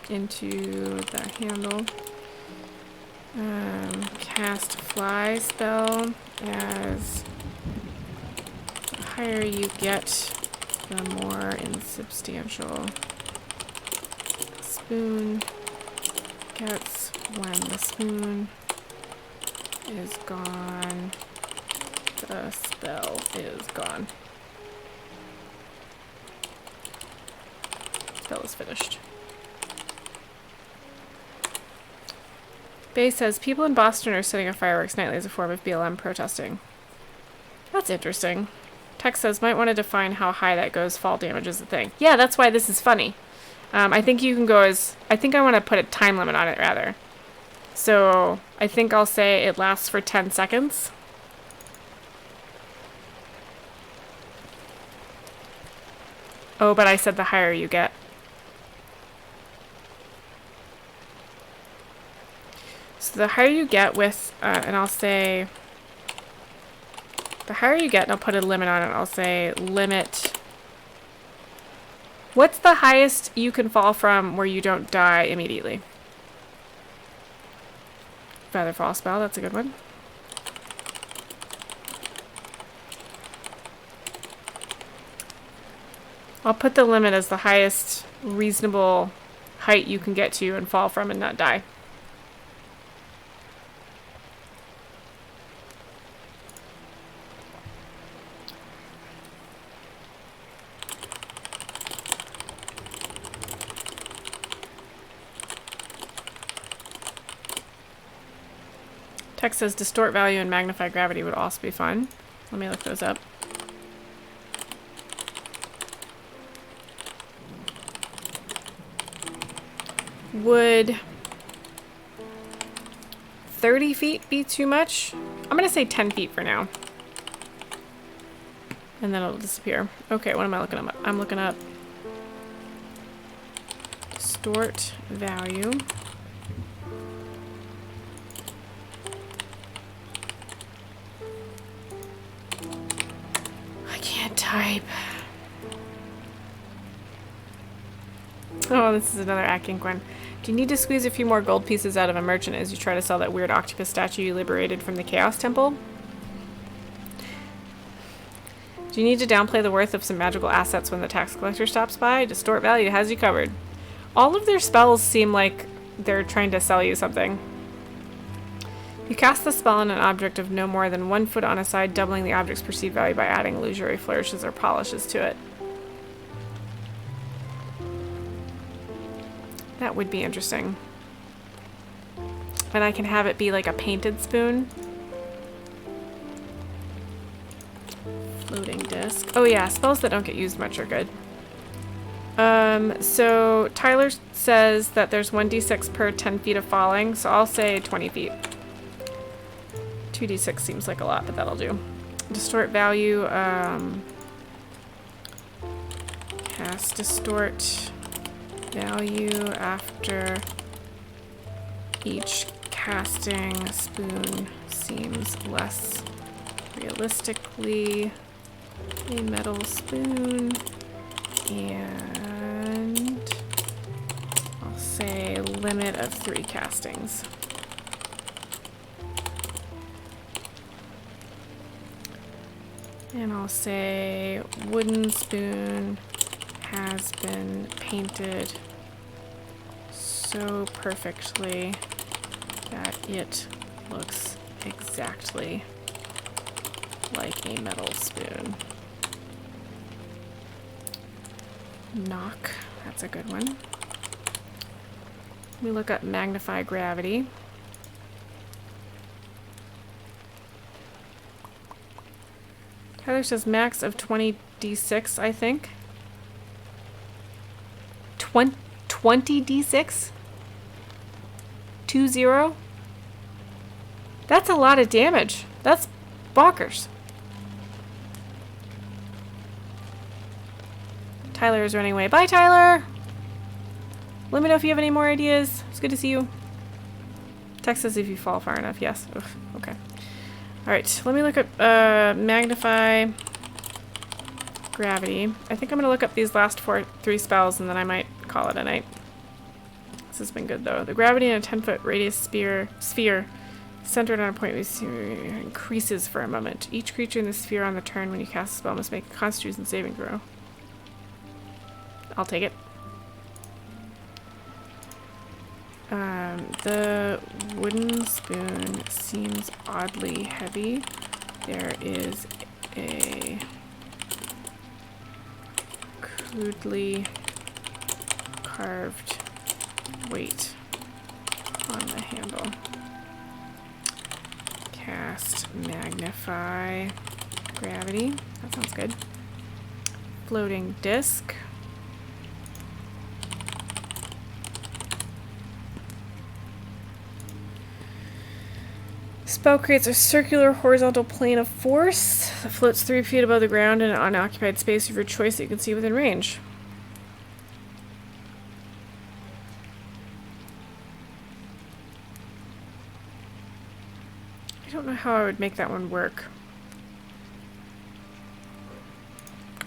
into the handle. Cast fly spell. As the higher you get, the more insubstantial the spoon gets. When the spoon is gone, the spell is gone. Spell is finished. Bay says, people in Boston are setting off fireworks nightly as a form of BLM protesting. That's interesting. Tex says, might want to define how high that goes. Fall damage is a thing. Yeah, that's why this is funny. I think you can go as... I think I want to put a time limit on it, rather. So, I think I'll say it lasts for 10 seconds. Oh, but I said the higher you get. So the higher you get with, and I'll say, the higher you get, and I'll put a limit on it, I'll say limit. What's the highest you can fall from where you don't die immediately? Feather fall spell, that's a good one. I'll put the limit as the highest reasonable height you can get to and fall from and not die. Text says distort value and magnify gravity would also be fun. Let me look those up. Would 30 feet be too much? I'm gonna say 10 feet for now. And then it'll disappear. Okay, what am I looking up? I'm looking up distort value. Type. Oh, this is another Acking one. Do you need to squeeze a few more gold pieces out of a merchant as you try to sell that weird octopus statue you liberated from the Chaos Temple? Do you need to downplay the worth of some magical assets when the tax collector stops by? Distort value has you covered. All of their spells seem like they're trying to sell you something. You cast the spell on an object of no more than 1 foot on a side, doubling the object's perceived value by adding illusory flourishes or polishes to it. That would be interesting. And I can have it be like a painted spoon. desk. Oh yeah, spells that don't get used much are good. So Tyler says that there's 1d6 per 10 feet of falling, so I'll say 20 feet. 2d6 seems like a lot, but that'll do. Distort value, cast distort value after each casting. Spoon seems less realistically a metal spoon, and I'll say limit of 3 castings. And I'll say wooden spoon has been painted so perfectly that it looks exactly like a metal spoon. Knock, that's a good one. Let me look up magnify gravity. Tyler says max of 20d6, I think. 20d6? 2-0? That's a lot of damage. That's bonkers. Tyler is running away. Bye, Tyler! Let me know if you have any more ideas. It's good to see you. Text us if you fall far enough. Yes. Ugh, okay. Alright, let me look up magnify gravity. I think I'm going to look up these last 3 spells and then I might call it a night. This has been good though. The gravity in a 10-foot radius sphere centered on a point increases for a moment. Each creature in the sphere on the turn when you cast a spell must make a Constitution saving throw. I'll take it. The wooden spoon seems oddly heavy. There is a crudely carved weight on the handle. Cast magnify gravity. That sounds good. Floating disc. Spell creates a circular horizontal plane of force that floats 3 feet above the ground in an unoccupied space of your choice that you can see within range. I don't know how I would make that one work.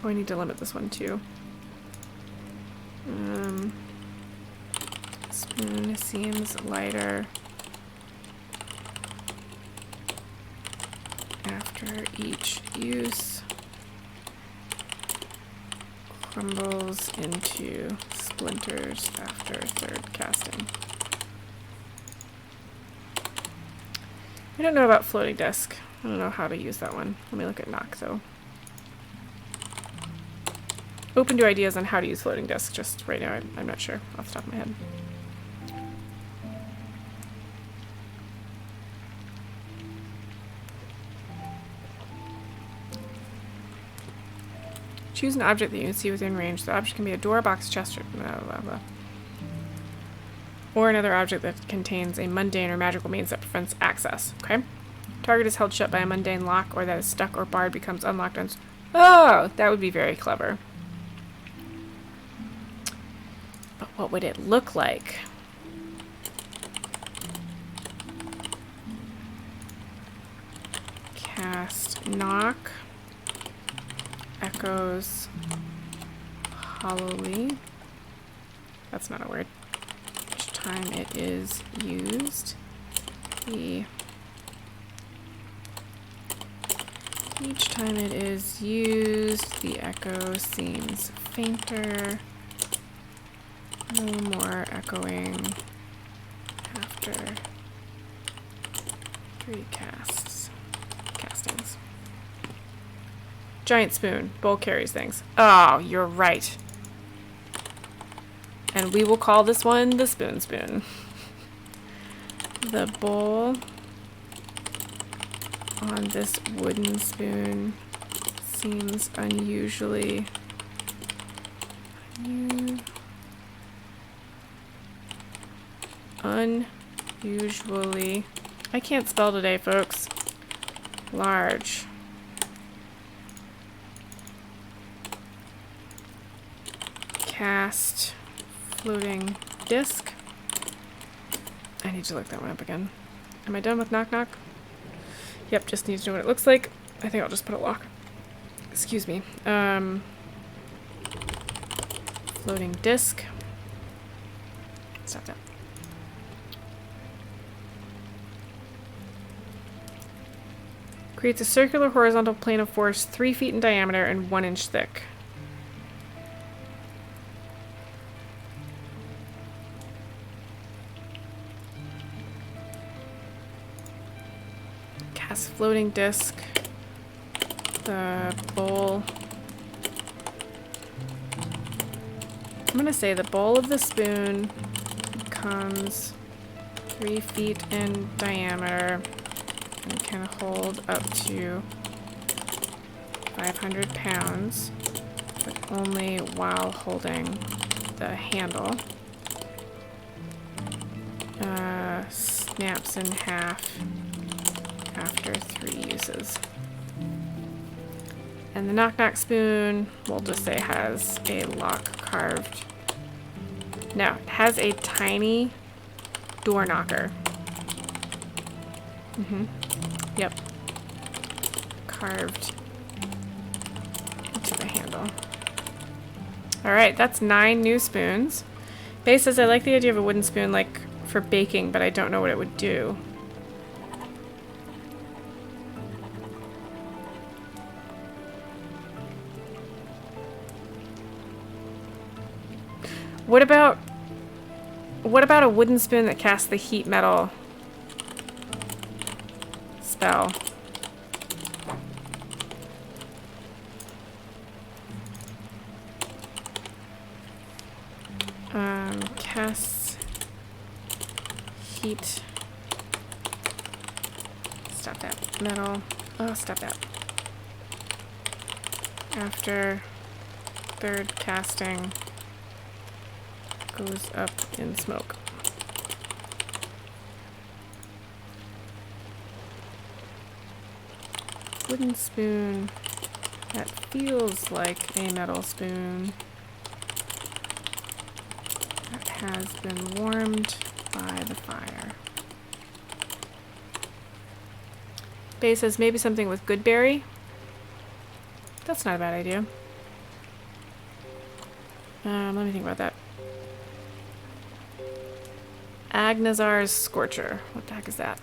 Oh, I need to limit this one too. Spoon seems lighter. After each use, crumbles into splinters after 3rd casting. I don't know about floating disc. I don't know how to use that one. Let me look at knock though. Open to ideas on how to use floating disc. Just right now, I'm not sure off the top of my head. Choose an object that you can see within range. The object can be a door, box, chest, or blah, blah, blah. Or another object that contains a mundane or magical means that prevents access. Okay? Target is held shut by a mundane lock, or that is stuck or barred becomes unlocked. Oh, that would be very clever. But what would it look like? Cast knock. Echoes hollowly. That's not a word. Each time it is used, each time it is used, the echo seems fainter. No more echoing after 3 castings. Giant spoon. Bowl carries things. Oh, you're right. And we will call this one the spoon spoon. The bowl on this wooden spoon Seems unusually... unusually... I can't spell today, folks. Large. Cast floating disc. I need to look that one up again. Am I done with knock knock? Yep, just need to know what it looks like. I think I'll just put a lock. Excuse me. Floating disc. Stop that. Creates a circular horizontal plane of force 3 feet in diameter and 1 inch thick. Cast floating disc. The bowl. I'm gonna say the bowl of the spoon becomes 3 feet in diameter and can hold up to 500 pounds, but only while holding the handle. Snaps in half after 3 uses. And the knock knock spoon, we'll just say has a lock carved. No, it has a tiny door knocker. Yep. Carved into the handle. Alright, that's 9 new spoons. Faye says, I like the idea of a wooden spoon like for baking, but I don't know what it would do. What about a wooden spoon that casts the heat metal spell? Casts heat. Stop that. Metal. Oh, stop that. After 3rd casting, goes up in smoke. Wooden spoon that feels like a metal spoon that has been warmed by the fire. Bay says maybe something with goodberry. That's not a bad idea. Let me think about that. Agnazar's Scorcher. What the heck is that?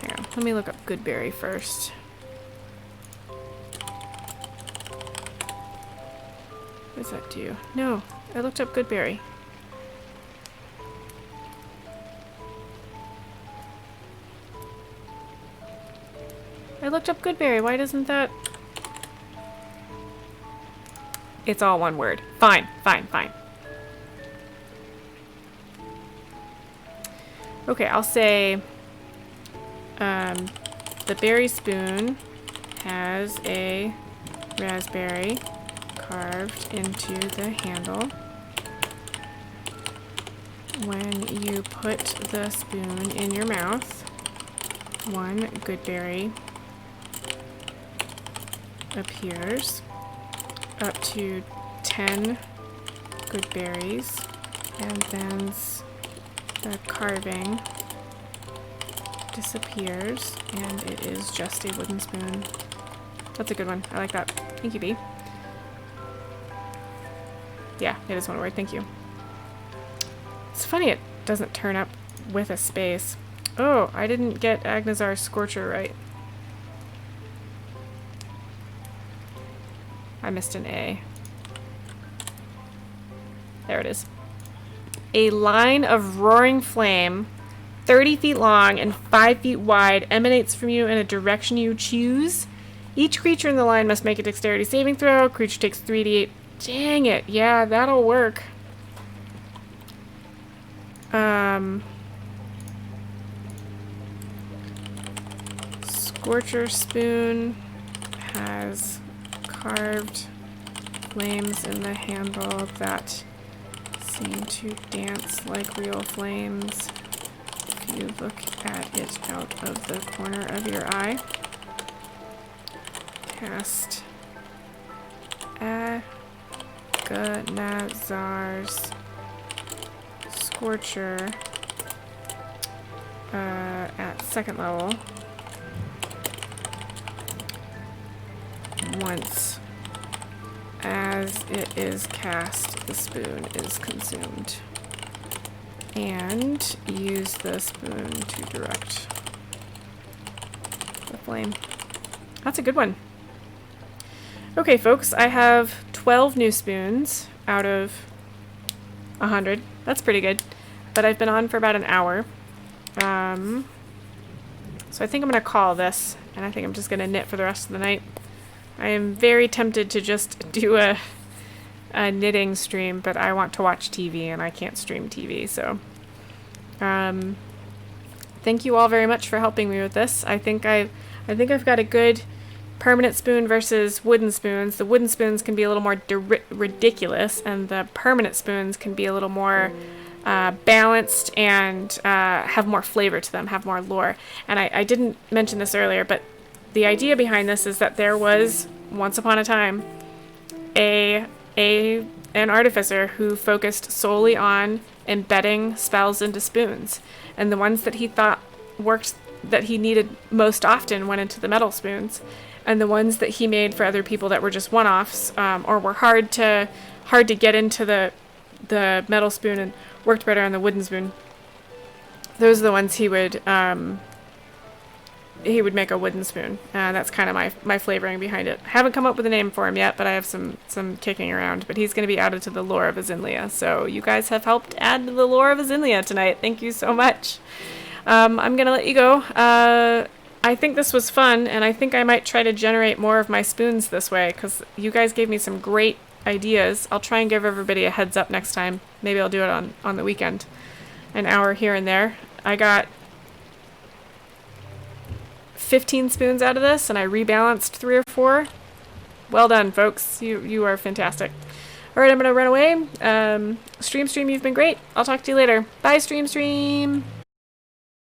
Hang on. Let me look up goodberry first. What does that do? No, I looked up goodberry. I looked up goodberry. Why doesn't that... It's all one word. Fine, fine, fine. Okay, I'll say the berry spoon has a raspberry carved into the handle. When you put the spoon in your mouth, 1 goodberry appears. Up to 10 good berries, and then the carving disappears, and it is just a wooden spoon. That's a good one. I like that. Thank you, B. Yeah, it is one word. Thank you. It's funny it doesn't turn up with a space. Oh, I didn't get Agnazar's Scorcher right. I missed an A. There it is. A line of roaring flame, 30 feet long and 5 feet wide, emanates from you in a direction you choose. Each creature in the line must make a dexterity saving throw. Creature takes 3d8. Dang it. Yeah, that'll work. Scorcher spoon has carved flames in the handle that seem to dance like real flames if you look at it out of the corner of your eye. Cast Aganazar's Scorcher at 2nd level once. As it is cast, the spoon is consumed. And use the spoon to direct the flame. That's a good one. Okay, folks, I have 12 new spoons out of 100. That's pretty good. But I've been on for about an hour. So I think I'm going to call this, and I think I'm just going to knit for the rest of the night. I am very tempted to just do a knitting stream, but I want to watch TV, and I can't stream TV, so... thank you all very much for helping me with this. I think I've got a good permanent spoon versus wooden spoons. The wooden spoons can be a little more ridiculous, and the permanent spoons can be a little more balanced and have more flavor to them, have more lore. And I didn't mention this earlier, but the idea behind this is that there was, once upon a time, an artificer who focused solely on embedding spells into spoons. And the ones that he thought worked, that he needed most often, went into the metal spoons. And the ones that he made for other people that were just one-offs, or were hard to get into the metal spoon and worked better on the wooden spoon, those are the ones he would make a wooden spoon. That's kind of my flavoring behind it. I haven't come up with a name for him yet, but I have some kicking around. But he's going to be added to the lore of Azinlia. So you guys have helped add to the lore of Azinlia tonight. Thank you so much. I'm going to let you go. I think this was fun, and I think I might try to generate more of my spoons this way, because you guys gave me some great ideas. I'll try and give everybody a heads up next time. Maybe I'll do it on the weekend. An hour here and there. I got 15 spoons out of this, and I rebalanced 3 or 4. Well done, folks. You are fantastic. Alright, I'm going to run away. Stream, you've been great. I'll talk to you later. Bye, Stream.